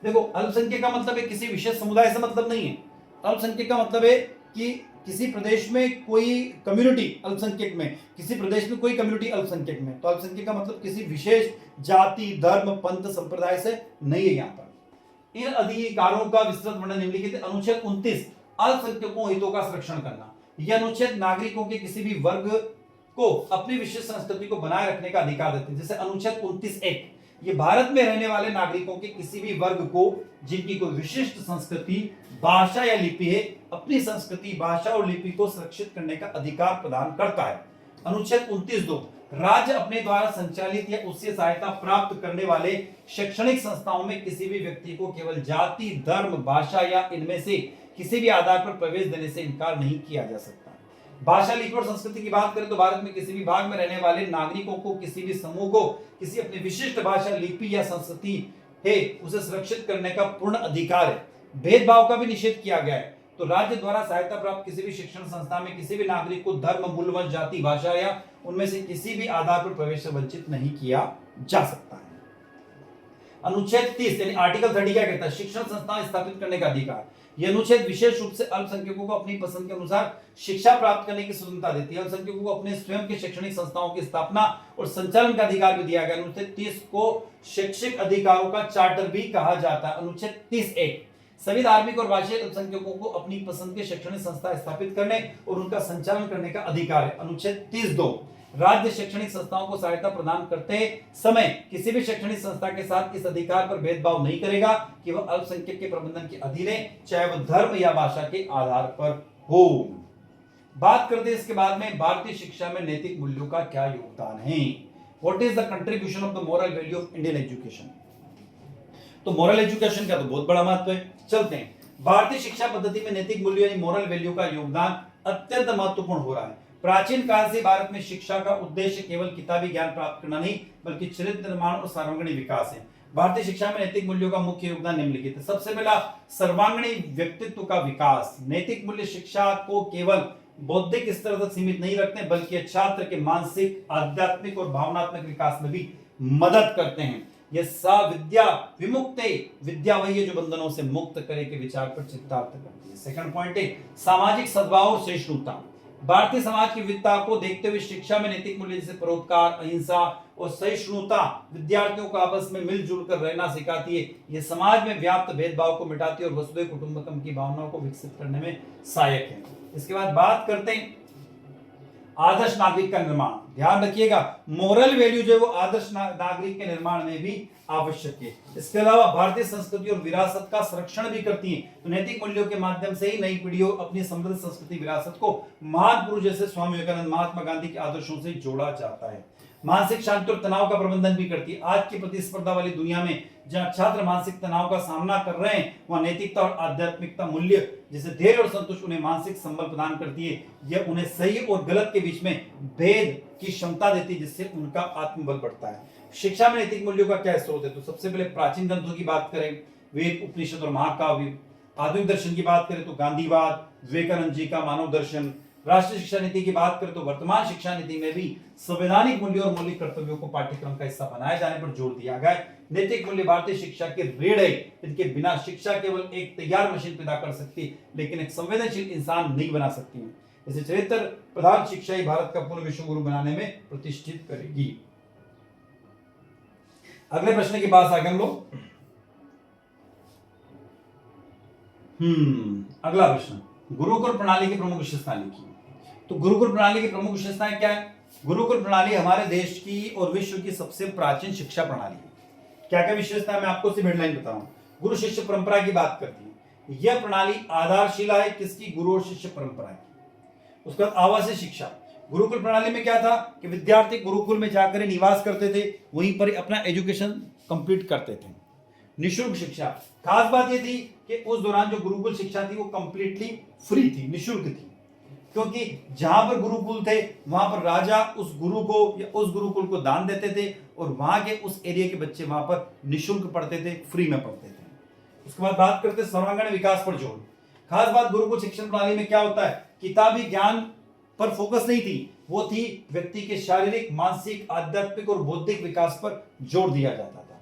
Speaker 1: देखो, अल्पसंख्यक का मतलब है किसी विशेष समुदाय से मतलब नहीं है। अल्पसंख्यक का मतलब है कि किसी प्रदेश में कोई कम्युनिटी अल्पसंख्यक में, किसी प्रदेश में कोई कम्युनिटी अल्पसंख्यक में। तो अल्पसंख्यक का मतलब किसी विशेष जाति, धर्म, पंथ, संप्रदाय से नहीं है। यहाँ पर इन अधिकारों का विस्तृत वर्णन निम्नलिखित है। अनुच्छेद 29 अल्पसंख्यकों हितों का संरक्षण करना। यह अनुच्छेद नागरिकों के किसी भी वर्ग को अपनी विशिष्ट संस्कृति को बनाए रखने का अधिकार देते हैं। जैसे अनुच्छेद 29(1), ये भारत में रहने वाले नागरिकों के किसी भी वर्ग को जिनकी कोई विशिष्ट संस्कृति, भाषा या लिपि है, अपनी संस्कृति, भाषा और लिपि को सुरक्षित करने का अधिकार प्रदान करता है। अनुच्छेद 29(2), राज्य अपने द्वारा संचालित या उससे सहायता प्राप्त करने वाले शैक्षणिक संस्थाओं में किसी भी व्यक्ति को केवल जाति, धर्म, भाषा या इनमें से किसी भी आधार पर प्रवेश देने से इनकार नहीं किया जा सकता। भाषा, लिपि और संस्कृति की बात करें तो भारत में किसी भी भाग में रहने वाले नागरिकों को, किसी भी समूह को किसी अपनी विशिष्ट भाषा, लिपि या संस्कृति है उसे सुरक्षित करने का पूर्ण अधिकार है। भेदभाव का भी निषेध किया गया है। तो राज्य द्वारा सहायता प्राप्त किसी भी शिक्षण संस्था में किसी भी नागरिक को धर्म, मूल, वंश, जाति, भाषा या उनमें से किसी भी आधार पर प्रवेश से वंचित नहीं किया जा सकता है। अनुच्छेद 30 यानी आर्टिकल 30 क्या कहता है? शिक्षण संस्थान स्थापित करने का अधिकार। यह अनुच्छेद विशेष रूप से अल्पसंख्यकों को अपनी पसंद के अनुसार शिक्षा प्राप्त करने की स्वतंत्रता देती है। अल्पसंख्यकों को अपने स्वयं के शैक्षणिक संस्थाओं की स्थापना और संचालन का अधिकार भी दिया गया। अनुच्छेद 30 को शैक्षिक अधिकारों का चार्टर भी कहा जाता है। अनुच्छेद 30(1), सभी धार्मिक और भाषाई अल्पसंख्यकों को अपनी पसंद के शैक्षणिक संस्था स्थापित करने और उनका संचालन करने का अधिकार है। अनुच्छेद 30(2), राज्य शैक्षणिक संस्थाओं को सहायता प्रदान करते समय किसी भी शैक्षणिक संस्था के साथ इस अधिकार पर भेदभाव नहीं करेगा कि वह अल्पसंख्यक के प्रबंधन के अधीन है, चाहे वह धर्म या भाषा के आधार पर हो। बात करते हैं इसके बाद में भारतीय शिक्षा में नैतिक मूल्यों का क्या योगदान है। What is the contribution of the moral value of Indian education. तो मोरल एजुकेशन का तो बहुत बड़ा महत्व है। चलते हैं, भारतीय शिक्षा पद्धति में नैतिक मूल्यों यानी मोरल वैल्यू का योगदान अत्यंत महत्वपूर्ण हो रहा है। प्राचीन काल से भारत में शिक्षा का उद्देश्य केवल किताबी ज्ञान प्राप्त करना नहीं बल्कि चरित्र निर्माण और सर्वांगीण विकास है। भारतीय शिक्षा में नैतिक मूल्यों का मुख्य योगदान निम्नलिखित है। सबसे पहला, सर्वांगीण व्यक्तित्व का विकास। नैतिक मूल्य शिक्षा को केवल बौद्धिक स्तर तक सीमित नहीं रखते बल्कि छात्र के मानसिक, आध्यात्मिक और भावनात्मक विकास में भी मदद करते हैं। यह सा विद्या विमुक्ते, विद्या वही है जो बंधनों से मुक्त करे के विचार पर चित्तार्थ करती है। सेकंड पॉइंट है सामाजिक सद्भाव और सहिष्णुता। भारतीय समाज की विविधता को देखते हुए शिक्षा में नैतिक मूल्य जैसे परोपकार, अहिंसा और सहिष्णुता विद्यार्थियों को आपस में मिलजुल कर रहना सिखाती है। यह समाज में व्याप्त भेदभाव को मिटाती है और वसुधैव कुटुंबकम की भावनाओं को विकसित करने में सहायक है। इसके बाद बात करते हैं आदर्श नागरिक का निर्माण। ध्यान रखिएगा, मोरल वैल्यू जो है वो आदर्श नागरिक के निर्माण में भी आवश्यक है। इसके अलावा भारतीय संस्कृति और विरासत का संरक्षण भी करती है। तो नैतिक मूल्यों के माध्यम से ही नई पीढ़ियों अपनी समृद्ध संस्कृति विरासत को महान पुरुष जैसे स्वामी विवेकानंद, महात्मा गांधी के आदर्शों से जोड़ा जाता है। मानसिक शांति और तनाव का प्रबंधन भी करती है। आज की प्रतिस्पर्धा वाली दुनिया में जहां छात्र मानसिक तनाव का सामना कर रहे हैं वहां नैतिकता और आध्यात्मिकता मूल्य जैसे धैर्य और संतोष उन्हें मानसिक संबल प्रदान करती है। यह उन्हें सही और गलत के बीच में भेद की क्षमता देती है जिससे उनका आत्मबल बढ़ता है। शिक्षा में नैतिक मूल्यों का क्या स्रोत है? तो सबसे पहले प्राचीन ग्रंथों की बात करें, वेद, उपनिषद और महाकाव्य। आधुनिक दर्शन की बात करें तो गांधीवाद, विवेकानंद जी का मानव दर्शन। राष्ट्रीय शिक्षा नीति की बात करें तो वर्तमान शिक्षा नीति में भी संवैधानिक मूल्यों और मौलिक कर्तव्यों को पाठ्यक्रम का हिस्सा बनाए जाने पर जोर दिया गया है। नैतिक मूल्य भारतीय शिक्षा के रीढ़ है। इनके बिना शिक्षा केवल एक तैयार मशीन पैदा कर सकती है लेकिन एक संवेदनशील इंसान नहीं बना सकती है। जैसे चरित्र प्रधान शिक्षा ही भारत का पूर्ण विश्व गुरु बनाने में प्रतिष्ठित करेगी। अगले प्रश्न के पास आगे हम लोग। अगला प्रश्न, गुरुकुल प्रणाली की प्रमुख विशेषताएं लिखिए। तो गुरुकुल प्रणाली की प्रमुख विशेषताएं क्या है? गुरुकुल प्रणाली हमारे देश की और विश्व की सबसे प्राचीन शिक्षा प्रणाली है। क्या क्या विशेषता है मैं आपको सिर्फ हेडलाइन बताऊं। गुरु शिष्य परंपरा की बात करती है। यह प्रणाली आधारशिला है किसकी? गुरु और शिष्य परंपरा की। उसके बाद आवासीय शिक्षा। गुरुकुल प्रणाली में क्या था कि विद्यार्थी गुरुकुल में जाकर निवास करते थे, वहीं पर अपना एजुकेशन कंप्लीट करते थे। निःशुल्क शिक्षा, खास बात यह थी कि उस दौरान जो गुरुकुल शिक्षा थी वो कंप्लीटली फ्री थी, निःशुल्क थी, क्योंकि जहां पर गुरुकुल थे वहां पर राजा उस गुरु को या उस गुरुकुल को दान देते थे और वहां के उस एरिया के बच्चे वहां पर निःशुल्क पढ़ते थे, फ्री में पढ़ते थे। उसके बाद बात करते सर्वांगीण विकास पर जोर। खास बात गुरुकुल शिक्षण प्रणाली में क्या होता है, किताबी ज्ञान पर फोकस नहीं थी, वो थी व्यक्ति के शारीरिक, मानसिक, आध्यात्मिक और बौद्धिक विकास पर जोर दिया जाता था।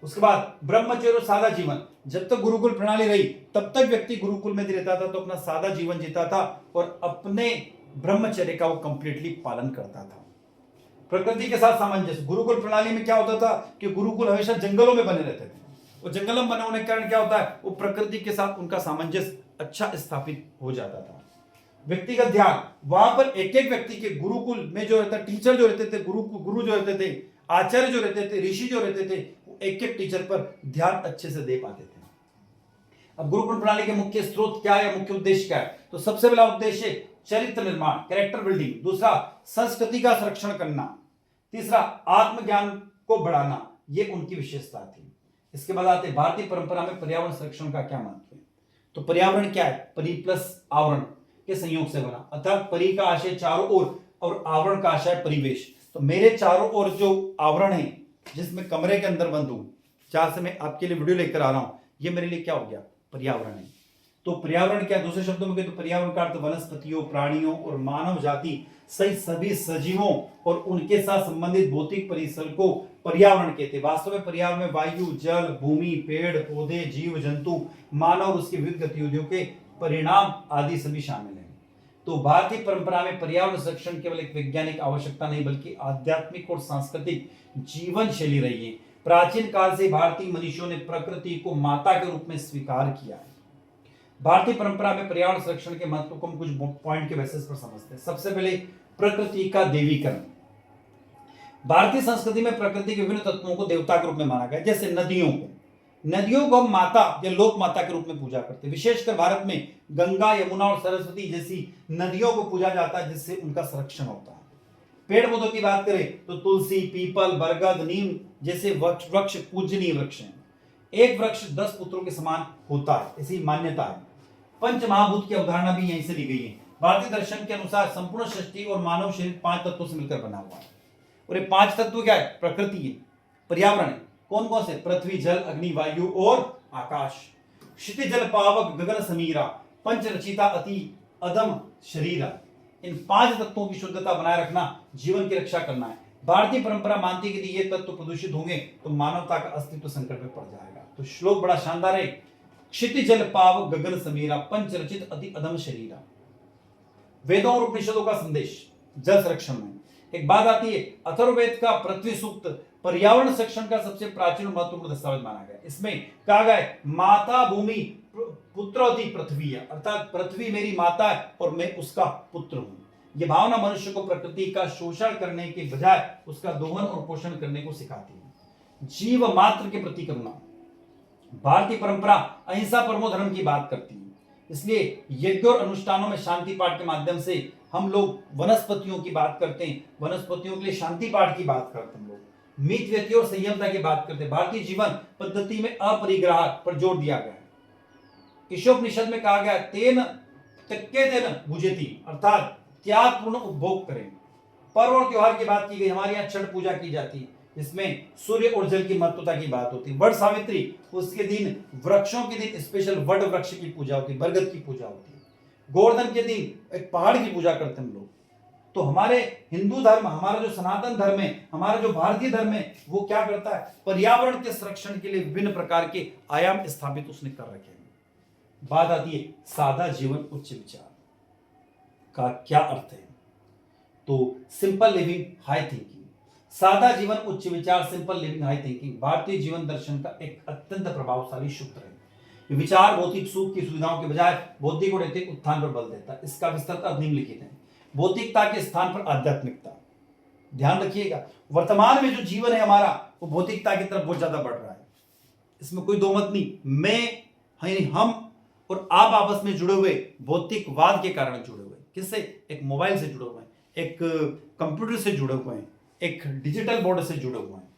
Speaker 1: उसके बाद ब्रह्मचर्य और सादा जीवन। जब तक गुरुकुल प्रणाली रही तब तक व्यक्ति गुरुकुल में रहता था तो अपना सादा जीवन जीता था और अपने ब्रह्मचर्य का वो कंप्लीटली पालन करता था। प्रकृति के साथ सामंजस्य। गुरुकुल प्रणाली में क्या होता था कि गुरुकुल हमेशा जंगलों में बने रहते थे और जंगलों में बने होने के कारण क्या होता है, वो प्रकृति के साथ उनका सामंजस्य अच्छा स्थापित हो जाता था। व्यक्तिगत ध्यान, वहां पर एक एक व्यक्ति के गुरुकुल में जो रहता, टीचर जो रहते थे, गुरु जो रहते थे, आचार्य जो रहते थे, ऋषि जो रहते थे, वो एक एक टीचर पर ध्यान अच्छे से दे पाते थे। अब गुरुकुल प्रणाली के मुख्य स्रोत क्या है, मुख्य उद्देश्य क्या है? तो सबसे पहला उद्देश्य चरित्र निर्माण, कैरेक्टर बिल्डिंग। दूसरा, संस्कृति का संरक्षण करना। तीसरा, आत्मज्ञान को बढ़ाना। ये उनकी विशेषता थी। इसके बाद आते भारतीय परंपरा में पर्यावरण संरक्षण का क्या महत्व है? तो पर्यावरण क्या है? परि प्लस आवरण के संयोग से बना, अर्थात परि का आशय चारों ओर और आवरण का आशय परिवेश। तो मेरे चारों ओर जो आवरण है, जिसमें कमरे के अंदर बंद हूं, जहां से मैं आपके लिए वीडियो लेकर आ रहा हूं, ये मेरे लिए क्या हो गया? पर्यावरण है। तो पर्यावरण क्या, दूसरे शब्दों में कहें तो पर्यावरण का अर्थ वनस्पतियों, प्राणियों और मानव जाति सहित सभी सजीवों और उनके साथ संबंधित भौतिक परिसर को पर्यावरण कहते हैं। वास्तव में पर्यावरण में वायु, जल, भूमि, पेड़ पौधे, जीव जंतु, मानव और उसकी विविध गतिविधियों के परिणाम आदि सभी शामिल हैं। तो भारतीय परंपरा में पर्यावरण संरक्षण केवल एक वैज्ञानिक आवश्यकता नहीं, बल्कि आध्यात्मिक और सांस्कृतिक जीवन शैली रही है। प्राचीन काल से भारतीय मनुष्यों ने प्रकृति को माता के रूप में स्वीकार किया है। भारतीय परंपरा में पर्यावरण संरक्षण के महत्व को हम कुछ पॉइंट के बेसिस पर समझते हैं। सबसे पहले प्रकृति का देवीकरण। भारतीय संस्कृति में प्रकृति के विभिन्न तत्वों को देवता के रूप में माना गया। जैसे नदियों को हम माता या लोक माता के रूप में पूजा करते हैं। विशेषकर भारत में गंगा, यमुना और सरस्वती जैसी नदियों को पूजा जाता है, जिससे उनका संरक्षण होता है। पेड़ पौधों की बात करें तो तुलसी, पीपल, बरगद, नीम जैसे वृक्ष पूजनीय वृक्ष हैं। एक वृक्ष 10 पुत्रों के समान होता है, ऐसी मान्यता है। पंच महाभूत की अवधारणा भी यहीं से ली गई है। भारतीय दर्शन के अनुसार संपूर्ण सृष्टि और मानव शरीर 5 तत्वों से मिलकर बना हुआ है। और ये 5 तत्व क्या है? प्रकृति है, पर्यावरण है। कौन कौन से? पृथ्वी, जल, अग्नि, वायु और आकाश। क्षितिज, जल, पावक, गगन समीरा, पंच रचिता, अति अदम शरीरा। इन 5 तत्वों की शुद्धता बनाए रखना जीवन की रक्षा करना है। भारतीय परंपरा मानती है कि ये तत्व प्रदूषित होंगे तो मानवता का अस्तित्व संकट में पड़ जाएगा। तो श्लोक बड़ा शानदार है। क्षितिज, जल, पावक, गगन समीरा, पंच रचित, अति अदम शरीरा। वेदों और उपनिषदों का संदेश जल संरक्षण में। एक बात आती है, अथर्ववेद का पृथ्वी सूक्त पर्यावरण संरक्षण का सबसे प्राचीन और महत्वपूर्ण दस्तावेज माना गया। इसमें कहा गया है, माता भूमि पुत्रवती पृथ्वी है, अर्थात पृथ्वी मेरी माता है और मैं उसका पुत्र हूं। यह भावना मनुष्य को प्रकृति का शोषण करने के बजाय उसका दोहन और पोषण करने को सिखाती है। जीव मात्र के प्रति करुणा। भारतीय परंपरा अहिंसा परमो धर्म की बात करती है, इसलिए यज्ञ और अनुष्ठानों में शांति पाठ के माध्यम से हम लोग वनस्पतियों की बात करते हैं, वनस्पतियों के लिए शांति पाठ की बात करते हैं। हम लोग मित व्यक्ति और संयमता की बात करते हैं। भारतीय जीवन पद्धति में अपरिग्रह पर जोर दिया गया है। ईशोपनिषद में कहा गया, तेन त्यक्येतेन भुज्यति, अर्थात त्याग पूर्ण उपभोग करें। पर्व और त्योहार की बात की गई। हमारे यहाँ छठ पूजा की जाती है, जिसमें सूर्य और जल की महत्वता की बात होती है। वट सावित्री, उसके दिन वृक्षों के दिन स्पेशल वट वृक्ष की पूजा होती है, बरगद की पूजा होती है। गोवर्धन के दिन एक पहाड़ की पूजा करते हैं हम लोग। तो हमारे हिंदू धर्म, हमारा जो सनातन धर्म है, हमारा जो भारतीय धर्म है, वो क्या करता है? पर्यावरण के संरक्षण के लिए विभिन्न प्रकार के आयाम स्थापित उसने कर रखे हैं। बात आती है सादा जीवन उच्च विचार का क्या अर्थ है? तो सिंपल लिविंग हाई थिंकिंग। सादा जीवन उच्च विचार, simple living high thinking Bharatiya Jeevan दर्शन का एक अत्यंत प्रभावशाली सूत्र है। ये विचार भौतिक सुख की सुविधाओं के बजाय बौद्धिक और नैतिक उत्थान पर बल देता है। इसका विस्तृत निम्नलिखित है। भौतिकता के स्थान पर आध्यात्मिकता। ध्यान रखिएगा, वर्तमान में जो जीवन है हमारा, वो भौतिकता की तरफ बहुत ज्यादा बढ़ रहा है। इसमें कोई दो मत नहीं। मैं, हम और आप आपस में जुड़े हुए भौतिकवाद के कारण जुड़े हुए। किससे? एक मोबाइल से जुड़े हुए हैं, एक कंप्यूटर से जुड़े हुए हैं, एक डिजिटल बोर्ड से जुड़े हुए हैं।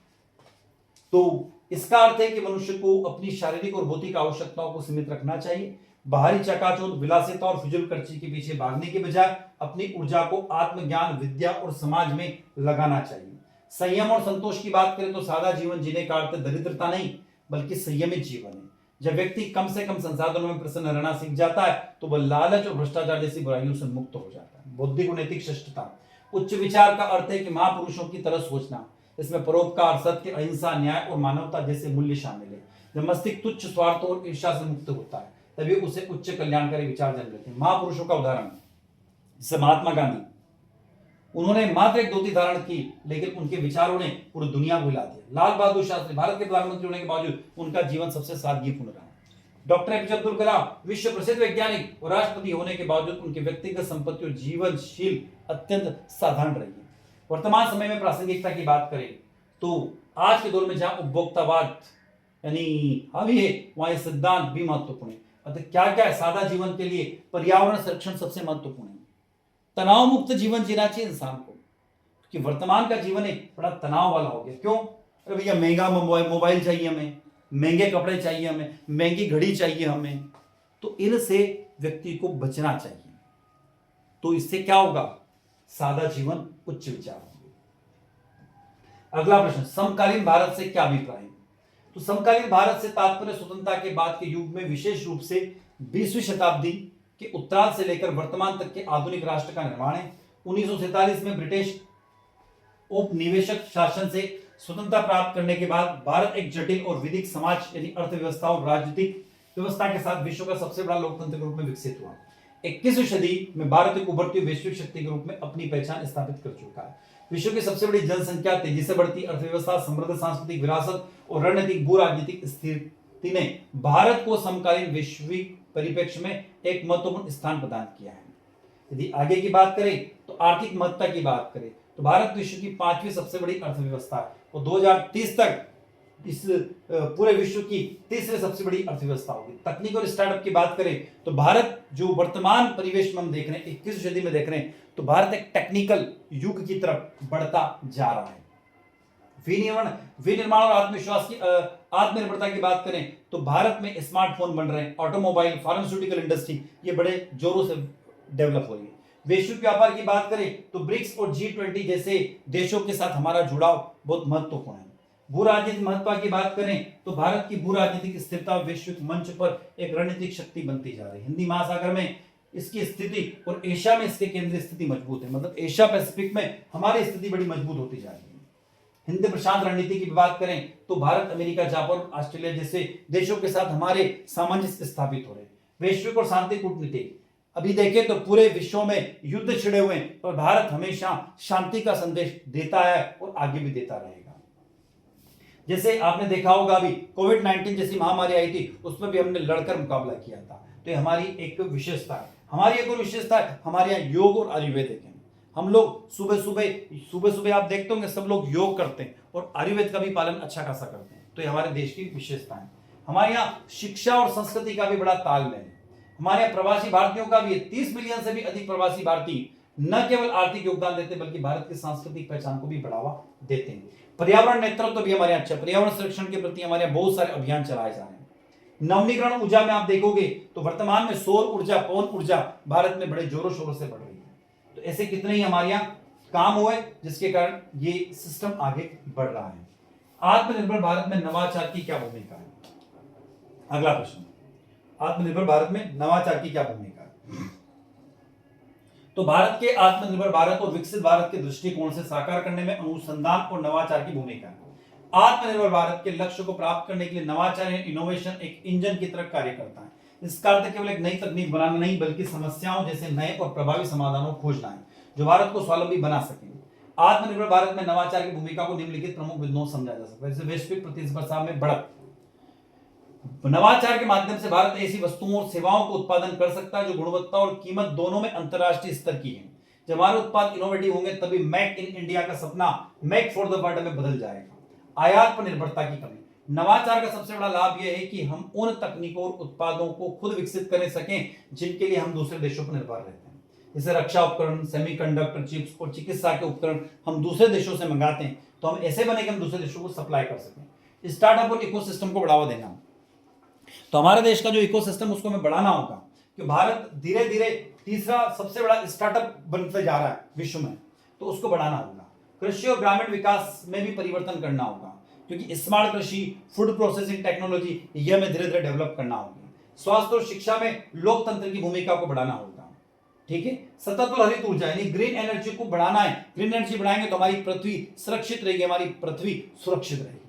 Speaker 1: तो इसका अर्थ है कि मनुष्य को अपनी शारीरिक और भौतिक आवश्यकताओं को सीमित रखना चाहिए। बाहरी चकाचौंध, विलासिता और फिजूल खर्ची के पीछे भागने के बजाय अपनी ऊर्जा को आत्मज्ञान, विद्या और समाज में लगाना चाहिए। संयम और संतोष की बात करें तो सादा जीवन जीने का अर्थ दरिद्रता नहीं, बल्कि संयमित जीवन है। जब व्यक्ति कम से कम संसाधनों में प्रसन्न रहना सीख जाता है तो वह लालच और भ्रष्टाचार जैसी बुराइयों से मुक्त हो जाता है। बौद्धिक और नैतिक श्रेष्ठता। उच्च विचार का अर्थ है कि महापुरुषों की तरह सोचना। इसमें परोपकार, सत्य, अहिंसा, न्याय और मानवता जैसे मूल्य शामिल है। जब मस्तिष्क तुच्छ स्वार्थों और ईर्ष्या से मुक्त होता है तभी उसे उच्च कल्याणकारी विचार जन्म लेते हैं। महापुरुषों का उदाहरण जैसे महात्मा गांधी, उन्होंने मात्र एक धोती धारण की, लेकिन उनके विचारों ने पूरी दुनिया को हिला दिया। लाल बहादुर शास्त्री, भारत के प्रधानमंत्री होने के बावजूद उनका जीवन सबसे सादगीपूर्ण रहा। डॉक्टर एपीजे अब्दुल कलाम विश्व प्रसिद्ध वैज्ञानिक और राष्ट्रपति होने के बावजूद उनकी व्यक्तिगत संपत्ति और जीवनशील अत्यंत साधारण रही है। वर्तमान समय में प्रासंगिकता की बात करें तो आज के दौर में जहां उपभोक्तावाद यानी हावी है, वहां ये सिद्धांत भी महत्वपूर्ण है। अतः क्या क्या है, सादा जीवन के लिए पर्यावरण संरक्षण सबसे महत्वपूर्ण है। तनाव मुक्त जीवन जीना चाहिए इंसान को, क्योंकि वर्तमान का जीवन एक बड़ा तनाव वाला हो गया। क्यों? अरे भैया महंगा मोबाइल चाहिए हमें, महंगे कपड़े चाहिए हमें, महंगी घड़ी चाहिए हमें, तो इनसे व्यक्ति को बचना चाहिए। तो इससे क्या होगा? सादा जीवन, उच्च विचार होंगे। अगला प्रश्न, समकालीन भारत से क्या अभिप्राय है? तो समकालीन भारत से तात्पर्य स्वतंत्रता के बाद के युग में विशेष रूप से 20वीं शताब्दी के उत्तरार्ध से लेकर वर्तमान तक के आधुनिक राष्ट्र का निर्माण है। 1947 में ब्रिटिश उपनिवेशक शासन से स्वतंत्रता प्राप्त करने के बाद भारत एक जटिल और विधिक समाज यानी अर्थव्यवस्था और राजनीतिक व्यवस्था के साथ विश्व का सबसे बड़ा लोकतंत्र के रूप में विकसित हुआ। 21वीं सदी में भारत एक उभरती हुई वैश्विक शक्ति के रूप में अपनी पहचान स्थापित कर चुका है। विश्व की सबसे बड़ी जनसंख्या, तेजी से बढ़ती अर्थव्यवस्था, समृद्ध सांस्कृतिक विरासत और रणनीतिक भू राजनीतिक स्थिति ने भारत को समकालीन वैश्विक परिप्रेक्ष्य में एक महत्वपूर्ण स्थान प्रदान किया है। यदि आगे की बात करें तो आर्थिक महत्ता की बात करें तो भारत विश्व की 5वीं सबसे बड़ी अर्थव्यवस्था है और 2030 तक इस पूरे विश्व की 3री सबसे बड़ी अर्थव्यवस्था होगी। तकनीक और स्टार्टअप की बात करें तो भारत जो वर्तमान परिवेश में हम देख रहे हैं, 21वीं सदी में देख रहे हैं, तो भारत एक टेक्निकल युग की तरफ बढ़ता जा रहा है। विनिर्माण और आत्मविश्वास की आत्मनिर्भरता की बात करें तो भारत में स्मार्टफोन बन रहे हैं, ऑटोमोबाइल, फार्मास्यूटिकल इंडस्ट्री ये बड़े जोरों से डेवलप हो रही है। वैश्विक व्यापार की बात करें तो ब्रिक्स और G20 जैसे देशों के साथ हमारा जुड़ाव बहुत महत्वपूर्ण है। भू राजनीतिक महत्व की बात करें तो भारत की भू राजनीतिक स्थिरता वैश्विक मंच पर एक रणनीतिक शक्ति बनती जा रही है। हिंदी महासागर में इसकी स्थिति और एशिया में इसके केंद्रीय स्थिति मजबूत है, मतलब एशिया पैसिफिक में हमारी स्थिति बड़ी मजबूत होती जा रही है। हिंद प्रशांत रणनीति की बात करें तो भारत, अमेरिका, जापान, ऑस्ट्रेलिया जैसे देशों के साथ हमारे सामंजस्य स्थापित हो रहे हैं। वैश्विक और शांति कूटनीति अभी देखें तो पूरे विश्व में युद्ध छिड़े हुए हैं और भारत हमेशा शांति का संदेश देता है और आगे भी देता रहेगा। जैसे आपने देखा होगा अभी कोविड-19 जैसी महामारी आई थी, उसमें भी हमने लड़कर मुकाबला किया था। तो ये हमारी एक विशेषता है। हमारी एक और विशेषता है, हमारे यहाँ योग और आयुर्वेद है। हम लोग सुबह सुबह आप देखते होंगे सब लोग योग करते हैं और आयुर्वेद का भी पालन अच्छा खासा करते हैं। तो ये हमारे देश की विशेषता है। हमारे यहाँ शिक्षा और संस्कृति का भी बड़ा तालमेल है। हमारे यहाँ प्रवासी भारतीयों का भी 30 मिलियन से भी अधिक प्रवासी भारतीय न केवल आर्थिक योगदान देते हैं बल्कि भारत की सांस्कृतिक पहचान को भी बढ़ावा देते हैं। पर्यावरण नेतृत्व तो भी हमारे यहाँ अच्छा, पर्यावरण संरक्षण के प्रति हमारे यहाँ बहुत सारे अभियान चलाए जा रहे हैं। नवीनीकरण ऊर्जा में आप देखोगे तो वर्तमान में सौर ऊर्जा, पवन ऊर्जा भारत में बड़े जोरों शोरों से बढ़ रही है। तो ऐसे कितने ही हमारे यहाँ काम हुए जिसके कारण ये सिस्टम आगे बढ़ रहा है। आत्मनिर्भर भारत में नवाचार की क्या भूमिका है? अगला प्रश्न, आत्मनिर्भर भारत में नवाचार की क्या भूमिका है? तो भारत के आत्मनिर्भर भारत और विकसित भारत के दृष्टिकोण से साकार करने में अनुसंधान और नवाचार की भूमिका है। आत्मनिर्भर भारत के लक्ष्य को प्राप्त करने के लिए नवाचार या इनोवेशन एक इंजन की तरह कार्य करता है। इसका अर्थ केवल एक नई तकनीक बनाना नहीं बल्कि समस्याओं जैसे नए और प्रभावी समाधानों को खोजना है जो भारत को स्वावलंबी बना सके। आत्मनिर्भर भारत में नवाचार की भूमिका को निम्नलिखित प्रमुख बिंदुओं समझा जा सकता है। जैसे वैश्विक प्रतिस्पर्धा में बढ़त, नवाचार के माध्यम से भारत ऐसी वस्तुओं और सेवाओं को उत्पादन कर सकता है जो गुणवत्ता और कीमत दोनों में अंतरराष्ट्रीय स्तर की है। जब हमारे उत्पाद इनोवेटिव होंगे तभी मेक इन इंडिया का सपना मेक फॉर द वर्ल्ड में बदल जाएगा। आयात पर निर्भरता की कमी, नवाचार का सबसे बड़ा लाभ यह है कि हम उन तकनीकों और उत्पादों को खुद विकसित कर सकें जिनके लिए हम दूसरे देशों पर निर्भर रहते हैं। जैसे रक्षा उपकरण, सेमीकंडक्टर चिप्स और चिकित्सा के उपकरण हम दूसरे देशों से मंगाते हैं, तो हम ऐसे बने कि हम दूसरे देशों को सप्लाई कर सकें। स्टार्टअप और इकोसिस्टम को बढ़ावा देना, तो हमारे देश का जो इकोसिस्टम उसको हमें बढ़ाना होगा कि भारत धीरे धीरे तीसरा सबसे बड़ा स्टार्टअप बनते जा रहा है विश्व में, तो उसको बढ़ाना होगा। कृषि और ग्रामीण विकास में भी परिवर्तन करना होगा क्योंकि स्मार्ट कृषि, फूड प्रोसेसिंग टेक्नोलॉजी ये हमें धीरे धीरे डेवलप करना होगा। स्वास्थ्य और शिक्षा में लोकतंत्र की भूमिका को बढ़ाना होगा। ठीक है, सतत और हरित ऊर्जा यानी ग्रीन एनर्जी को बढ़ाना है। ग्रीन एनर्जी बढ़ाएंगे तो हमारी पृथ्वी सुरक्षित रहेगी, हमारी पृथ्वी सुरक्षित रहेगी।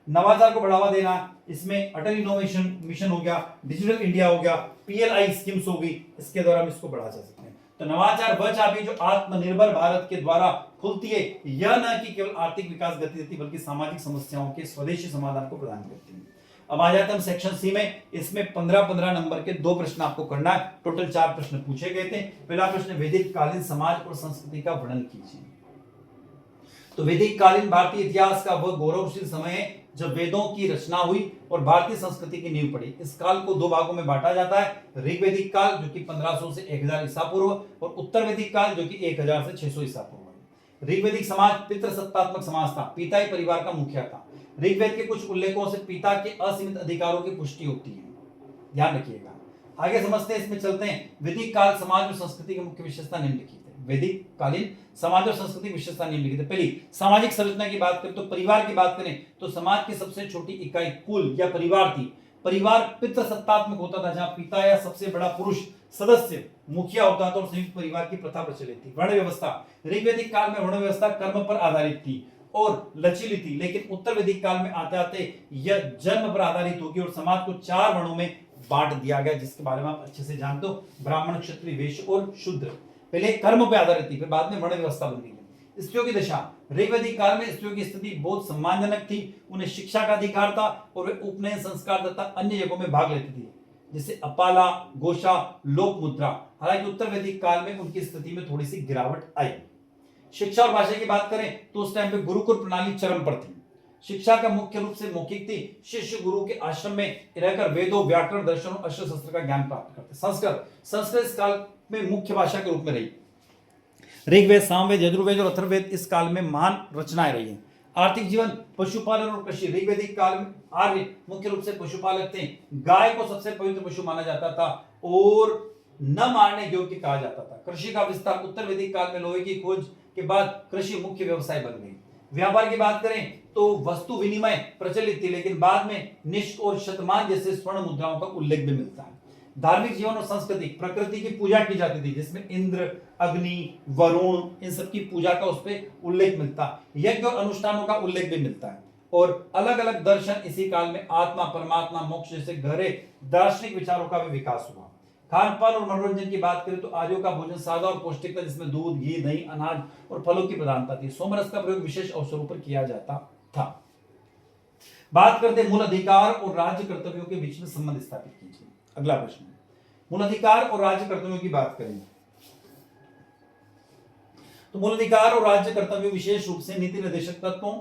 Speaker 1: नवाचार को बढ़ावा देना, इसमें अटल इनोवेशन मिशन हो गया, डिजिटल इंडिया हो गया, PLI स्कीम्स होगी, इसके द्वारा हम इसको बढ़ा जा सकते हैं। तो नवाचार वह चाबी जो आत्मनिर्भर भारत के द्वारा खुलती है, यह न कि केवल आर्थिक विकास गति देती बल्कि सामाजिक समस्याओं के स्वदेशी समाधान को प्रदान करती है। अब आ जाते हैं हम सेक्शन सी में। इसमें 15-15 नंबर के 2 प्रश्न आपको करना है। टोटल 4 प्रश्न पूछे गए थे। पहला प्रश्न, वैदिक कालीन समाज और संस्कृति का वर्णन कीजिए। तो वैदिक कालीन भारतीय इतिहास का वह गौरवशाली समय है जब वेदों की रचना हुई और भारतीय संस्कृति की नींव पड़ी। इस काल को 2 भागों में बांटा जाता है, ऋग्वैदिक काल जो कि 1500 से 1000 ईसा पूर्व और उत्तर वैदिक काल जो कि 1000 से 600 ईसा पूर्व। ऋग्वैदिक समाज पितृसत्तात्मक समाज था, पिता ही परिवार का मुखिया था। ऋग्वेद के कुछ उल्लेखों से पिता के असीमित अधिकारों की पुष्टि होती है, ध्यान रखिएगा। आगे समझते हैं, इसमें चलते हैं। वैदिक काल समाज और संस्कृति की मुख्य विशेषता निम्नलिखित है। वैदिक कालीन समाज और संस्कृति विशेषता निम्नलिखित है। पहली, सामाजिक संरचना की बात करें तो परिवार की बात करें तो समाज की सबसे छोटी इकाई कुल या परिवार थी। परिवार पितृसत्तात्मक होता था, जहां पिता या सबसे बड़ा पुरुष सदस्य मुखिया होता था और संयुक्त परिवार की प्रथा प्रचलित थी। वर्ण व्यवस्था, ऋग्वैदिक काल में वर्ण व्यवस्था कर्म पर आधारित थी और लचीली थी, लेकिन उत्तर वैदिक काल में आते आते यह जन्म पर आधारित होगी और समाज को 4 वर्णों में बांट दिया गया, जिसके बारे में आप अच्छे से जानते हो, ब्राह्मण, क्षत्रिय, वैश्य और शूद्र। पहले कर्म पर आधारित थी, फिर बाद में वर्ण व्यवस्था बन गई। स्त्रियों की दशा, ऋग्वैदिक काल में स्त्रियों की स्थिति बहुत सम्मानजनक थी। उन्हें शिक्षा का अधिकार था और वे उपनयन संस्कार तथा अन्य जगहों में भाग लेती थी, जैसे अपाला, घोषा, लोक मुद्रा। हालांकि उत्तर वैदिक काल में उनकी स्थिति में थोड़ी सी गिरावट आई। शिक्षा और भाषा की बात करें तो उस टाइम पे गुरुकुल प्रणाली चरम पर थी। शिक्षा का मुख्य रूप से मौखिक थी। शिष्य गुरु के आश्रम में रहकर वेदों, व्याकरण, दर्शन और अस्त्र शस्त्र का ज्ञान प्राप्त करते। संस्कृत इस काल में मुख्य भाषा के रूप में रही। ऋग्वेद, सामवेद, यजुर्वेद और अथर्ववेद इस काल में महान रचनाएं रही हैं। आर्थिक जीवन, पशुपालन और कृषि, ऋग्वैदिक काल में आर्य मुख्य रूप से पशुपालक थे। गाय को सबसे पवित्र पशु माना जाता था और न मारने योग्य कहा जाता था। कृषि का विस्तार, उत्तर वैदिक काल में लोहे की खोज के बाद कृषि मुख्य व्यवसाय बन गई। व्यापार की बात करें तो वस्तु विनिमय प्रचलित थी, लेकिन बाद में निष्क और शतमान जैसे स्वर्ण मुद्राओं का उल्लेख भी मिलता है। धार्मिक जीवन और संस्कृति, प्रकृति की पूजा की जाती थी, जिसमें इंद्र, अग्नि, वरुण, इन सब की पूजा का उस पर उल्लेख मिलता है। यज्ञ और अनुष्ठानों का उल्लेख भी मिलता है और अलग अलग दर्शन इसी काल में आत्मा, परमात्मा, मोक्ष जैसे गहरे दार्शनिक विचारों का भी विकास हुआ। खान पान और मनोरंजन की बात करें तो आर्यों का भोजन सादा और पौष्टिक था, जिसमें दूध, घी, दही, अनाज और फलों की प्रधानता थी। सोमरस का प्रयोग विशेष अवसरों पर किया जाता था। बात करते मूल अधिकार और राज्य कर्तव्यों के बीच में संबंध स्थापित कीजिए। अगला प्रश्न, मूल अधिकार और राज्य कर्तव्यों की बात करें तो मूल अधिकार और राज्य कर्तव्य विशेष रूप से नीति निर्देशक तत्वों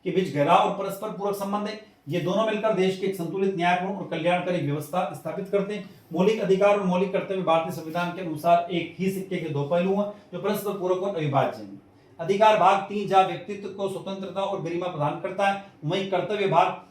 Speaker 1: के बीच गहरा और परस्पर पूरक संबंध है। ये दोनों मिलकर देश की एक संतुलित, न्यायपूर्ण और कल्याणकारी व्यवस्था स्थापित करते हैं। मौलिक अधिकार और मौलिक कर्तव्य भारतीय संविधान के अनुसार एक ही सिक्के के 2 पहलू हैं जो परस्पर पूरक और अविभाज्य हैं। अधिकार भाग 3 जहां व्यक्तित्व को स्वतंत्रता और गरिमा प्रदान करता है, वहीं कर्तव्य भाग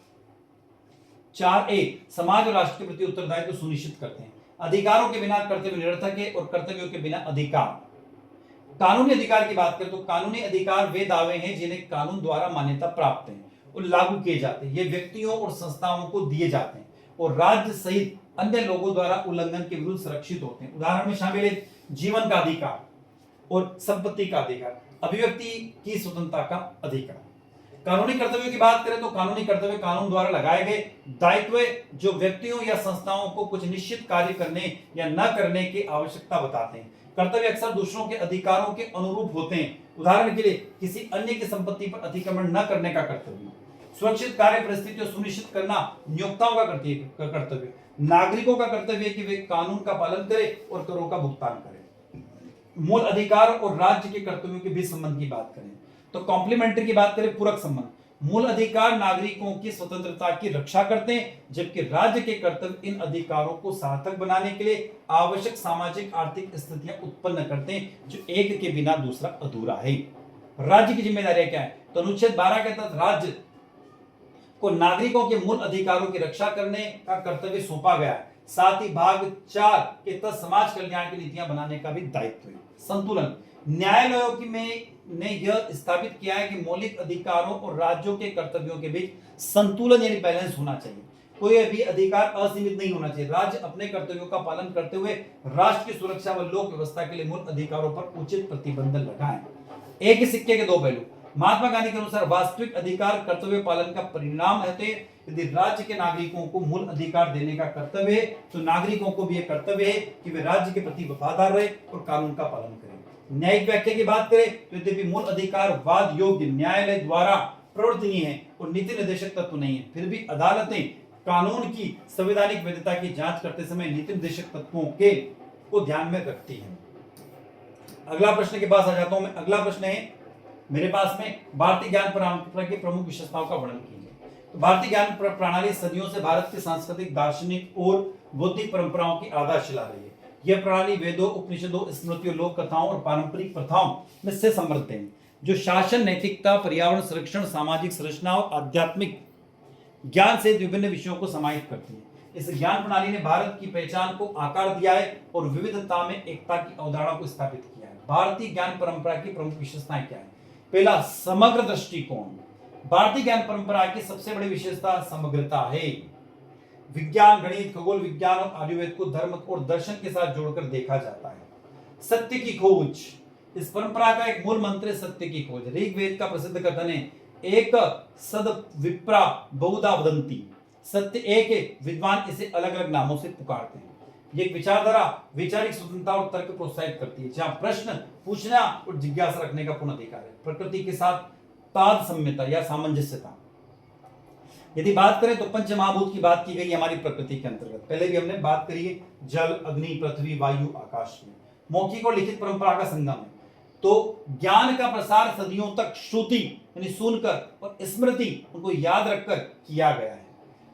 Speaker 1: 4A समाज और राष्ट्र के प्रति उत्तरदायित्व सुनिश्चित करते हैं। अधिकारों के बिना कर्तव्य निरर्थक है और कर्तव्यों के बिना अधिकार। कानूनी अधिकार की बात करें तो कानूनी अधिकार वे दावे हैं जिन्हें कानून द्वारा मान्यता प्राप्त है और लागू किए जाते हैं। ये व्यक्तियों और संस्थाओं को दिए जाते हैं और राज्य सहित अन्य लोगों द्वारा उल्लंघन के विरुद्ध सुरक्षित होते हैं। उदाहरण में शामिल है जीवन का अधिकार और संपत्ति का अधिकार, अभिव्यक्ति की स्वतंत्रता का अधिकार। कानूनी कर्तव्यों की बात करें तो कानूनी कर्तव्य कानून द्वारा लगाए गए दायित्व जो व्यक्तियों या संस्थाओं को कुछ निश्चित कार्य करने या न करने की आवश्यकता बताते हैं। कर्तव्य अक्सर दूसरों के अधिकारों के अनुरूप होते हैं। उदाहरण के लिए किसी अन्य की संपत्ति पर अतिक्रमण न करने का कर्तव्य, सुरक्षित कार्य परिस्थितियों सुनिश्चित करना नियोक्ताओं का कर्तव्य, नागरिकों का कर्तव्य कि वे कानून का पालन करें और करों का भुगतान करें। मूल अधिकार और राज्य के कर्तव्यों के बीच संबंध की बात करें तो कॉम्प्लीमेंट्री की बात करें, पूरक संबंध। मूल अधिकार नागरिकों की स्वतंत्रता की रक्षा करते हैं, जबकि राज्य के कर्तव्य इन अधिकारों को सार्थक बनाने के लिए आवश्यक सामाजिक आर्थिक स्थितियां उत्पन्न करते हैं, जो एक के बिना दूसरा अधूरा है। राज्य की जिम्मेदारियां क्या है तो अनुच्छेद 12 के तहत राज्य को नागरिकों के मूल अधिकारों की रक्षा करने का कर्तव्य सौंपा गया है। साथ ही भाग 4 के तहत समाज कल्याण की नीतियां बनाने का भी दायित्व है। संतुलन, न्यायालयों ने यह स्थापित किया है कि मौलिक अधिकारों और राज्यों के कर्तव्यों के बीच संतुलन यानी बैलेंस होना चाहिए। कोई भी अधिकार असीमित नहीं होना चाहिए। राज्य अपने कर्तव्यों का पालन करते हुए राष्ट्र की सुरक्षा व लोक व्यवस्था के लिए मूल अधिकारों पर उचित प्रतिबंध लगाएं। एक ही सिक्के के 2 पहलू। महात्मा गांधी के अनुसार वास्तविक अधिकार कर्तव्य पालन का परिणाम है। यदि राज्य के नागरिकों को मूल अधिकार देने का कर्तव्य है तो नागरिकों को भी यह कर्तव्य है कि वे राज्य के प्रति वफादार रहे और कानून का पालन करें। न्यायिक व्याख्या की बात करें तो यद्यपि मूल अधिकार वाद योग्य न्यायालय द्वारा प्रवर्तनीय है और नीति निर्देशक तत्व नहीं है, फिर भी अदालतें कानून की संवैधानिक वैधता की जांच करते समय नीति निर्देशक तत्वों के को ध्यान में रखती है। अगला प्रश्न के पास आ जाता हूं मैं। अगला प्रश्न है मेरे पास में, भारतीय ज्ञान परंपरा की प्रमुख विशेषताओं का वर्णन कीजिए। तो भारतीय ज्ञान प्रणाली सदियों से भारत की सांस्कृतिक, दार्शनिक और बौद्धिक परंपराओं की आधारशिला रही है। यह प्रणाली वेदों, उपनिषदों, स्मृतियों, लोक कथाओं और पारंपरिक प्रथाओं में से समृद्ध है, जो शासन, नैतिकता, पर्यावरण संरक्षण, सामाजिक संरचना और आध्यात्मिक ज्ञान से विभिन्न विषयों को समाहित करती है। इस ज्ञान प्रणाली ने भारत की पहचान को आकार दिया है और विविधता में एकता की अवधारणा को स्थापित किया है। भारतीय ज्ञान परंपरा की प्रमुख विशेषताएं क्या है? पहला, समग्र दृष्टिकोण। भारतीय ज्ञान परंपरा की सबसे बड़ी विशेषता समग्रता है। विज्ञान, गणित, खगोल विज्ञान और आयुर्वेद को धर्म और दर्शन के साथ जोड़कर देखा जाता है। सत्य की खोज। इस परंपरा का एक मूल मंत्र है सत्य की खोज। ऋग्वेद का प्रसिद्ध कथन है, एक सद विप्रा बहुधा वदंती। सत्य एक है, विद्वान इसे अलग अलग नामों से पुकारते हैं। ये एक विचारधारा वैचारिक स्वतंत्रता और तर्क प्रोत्साहित करती है, जहां प्रश्न पूछना और जिज्ञासा रखने का पूर्ण अधिकार है। प्रकृति के साथ तादात्म्यता या सामंजस्यता। यदि बात करें तो पंचमहाभूत की बात की गई हमारी प्रकृति के अंतर्गत। पहले भी हमने बात करी है, जल, अग्नि, पृथ्वी, वायु, आकाश में। मौखिक और लिखित परंपरा का संगम है। तो ज्ञान का प्रसार सदियों तक श्रुति यानी सुनकर और स्मृति उनको याद रखकर किया गया है।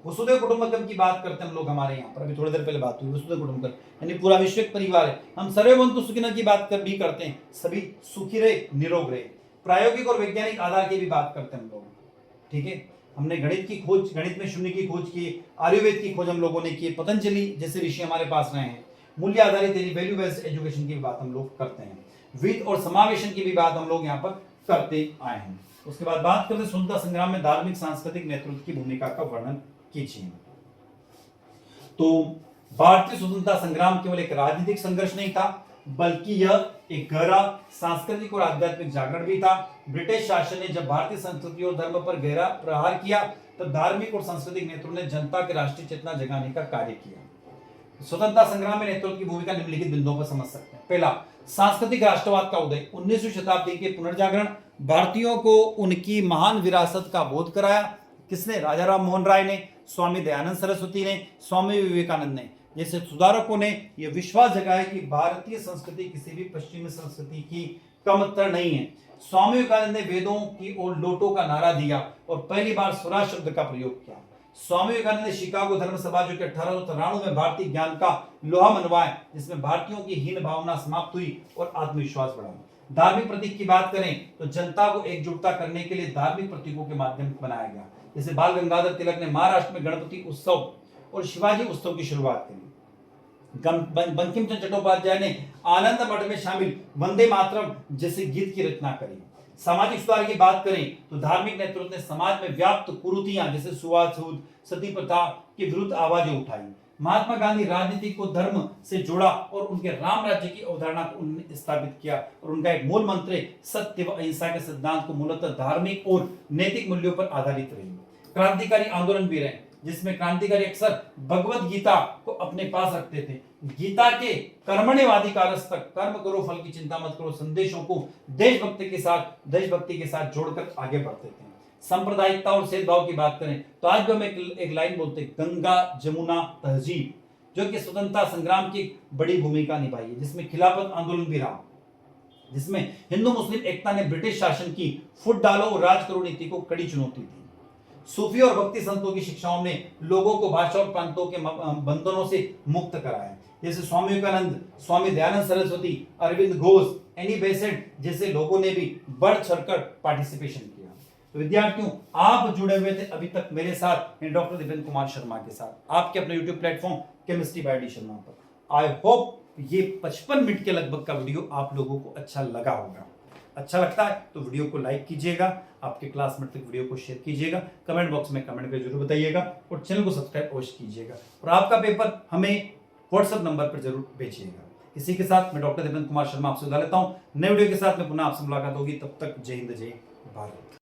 Speaker 1: वसुधैव कुटुंबकम की बात करते हैं हम लोग हमारे यहाँ पर, अभी थोड़ी देर पहले बात हुई। वसुधैव कुटुंबकम यानी पूरा विश्व एक परिवार है। हम सर्वे भवन्तु सुखिनः की बात भी करते हैं, सभी सुखी रहे, निरोग रहे। प्रायोगिक और वैज्ञानिक आधार की भी बात करते हैं हम लोग, ठीक है। हमने गणित की खोज, गणित में शून्य की खोज की, आयुर्वेद की खोज हम लोगों ने की, पतंजलि जैसे ऋषि हमारे पास रहे हैं। मूल्य आधारित यानी वैल्यू बेस्ड एजुकेशन की भी बात हम लोग करते हैं। वित्त और समावेशन की भी बात हम लोग यहाँ पर करते आए हैं। उसके बाद बात करते हैं स्वतंत्रता संग्राम में धार्मिक, सांस्कृतिक नेतृत्व की भूमिका का वर्णन कीजिए। तो भारतीय स्वतंत्रता संग्राम केवल एक राजनीतिक संघर्ष नहीं था, बल्कि यह एक गहरा सांस्कृतिक और आध्यात्मिक जागरण भी था। ब्रिटिश शासन ने जब भारतीय संस्कृति और धर्म पर गहरा प्रहार किया, तब धार्मिक और सांस्कृतिक नेतृत्व ने जनता की राष्ट्रीय चेतना जगाने का कार्य किया। स्वतंत्रता संग्राम में नेतृत्व की भूमिका निम्नलिखित बिंदुओं पर समझ सकते हैं। पहला, सांस्कृतिक राष्ट्रवाद का उदय। 19वीं शताब्दी के पुनर्जागरण भारतीयों को उनकी महान विरासत का बोध कराया। किसने? राजा राम मोहन राय ने, स्वामी दयानंद सरस्वती ने, स्वामी विवेकानंद ने जैसे सुधारकों ने यह विश्वास जगाया कि भारतीय संस्कृति किसी भी पश्चिमी संस्कृति की कमतर नहीं है। स्वामी विवेकानंद ने वेदों की ओर लौटो का नारा दिया और पहली बार स्वराज शब्द का प्रयोग किया। स्वामी विवेकानंद ने शिकागो धर्म सभा जो कि 1893 में भारतीय ज्ञान का लोहा मनवाया, जिसमें भारतीयों की हीन भावना समाप्त हुई और आत्मविश्वास बढ़ा। धार्मिक प्रतीक की बात करें तो जनता को एकजुटता करने के लिए धार्मिक प्रतीकों के माध्यम बनाया गया। जैसे बाल गंगाधर तिलक ने महाराष्ट्र में गणपति उत्सव और शिवाजी उत्सव की शुरुआत करी। बंकिम चंद्र चट्टोपाध्याय ने आनंद मठ में शामिल वंदे मातरम जैसे गीत की रचना करी। सामाजिक सुधार की बात करें तो धार्मिक नेतृत्व ने समाज में व्याप्त कुरीतियां जैसे छूआछूत, सती प्रथा के विरुद्ध आवाजें उठाई। महात्मा गांधी राजनीति को धर्म से जोड़ा और उनके राम राज्य की अवधारणा को उन्होंने स्थापित किया और उनका एक मूल मंत्र सत्य व अहिंसा के सिद्धांत को मूलतः धार्मिक और नैतिक मूल्यों पर आधारित रही। क्रांतिकारी आंदोलन भी रहे, जिसमें क्रांतिकारी अक्सर भगवत गीता को अपने पास रखते थे। गीता के कर्मण्यवादी कारस तक कर्म करो फल की चिंता मत करो संदेशों को देशभक्ति के साथ जोड़कर आगे बढ़ते थे। सांप्रदायिकता और भेदभाव की बात करें तो आज भी हम एक लाइन बोलते हैं, गंगा जमुना तहजीब, जो कि स्वतंत्रता संग्राम की बड़ी भूमिका निभाई है, जिसमें खिलाफत आंदोलन भी रहा, जिसमें हिंदू मुस्लिम एकता ने ब्रिटिश शासन की फुट डालो और राज करो नीति को कड़ी चुनौती दी। सूफी और भक्ति संतों की शिक्षाओं ने लोगों को भाषा और प्रांतों के बंधनों से मुक्त कराया। जैसे स्वामी विवेकानंद, स्वामी दयानंद सरस्वती, अरविंद घोष, एनी बेसेंट जैसे लोगों ने भी बढ़ चढ़कर पार्टिसिपेशन किया। तो विद्यार्थियों, आप जुड़े हुए थे अभी तक मेरे साथ डॉक्टर दिपेंद्र कुमार शर्मा के साथ आपके अपने YouTube platform chemistry by D Sharma पर। आई होप ये 55 मिनट के लगभग का वीडियो आप लोगों को अच्छा लगा होगा। अच्छा लगता है तो वीडियो को लाइक कीजिएगा, आपके क्लासमेट तक वीडियो को शेयर कीजिएगा, कमेंट बॉक्स में कमेंट करके जरूर बताइएगा और चैनल को सब्सक्राइब अवश्य कीजिएगा और आपका पेपर हमें व्हाट्सएप नंबर पर जरूर भेजिएगा। इसी के साथ मैं डॉक्टर दिपेंद्र कुमार शर्मा आपसे विदा लेता हूं। नए वीडियो के साथ में पुनः आपसे मुलाकात होगी। तब तक जय हिंद, जय भारत।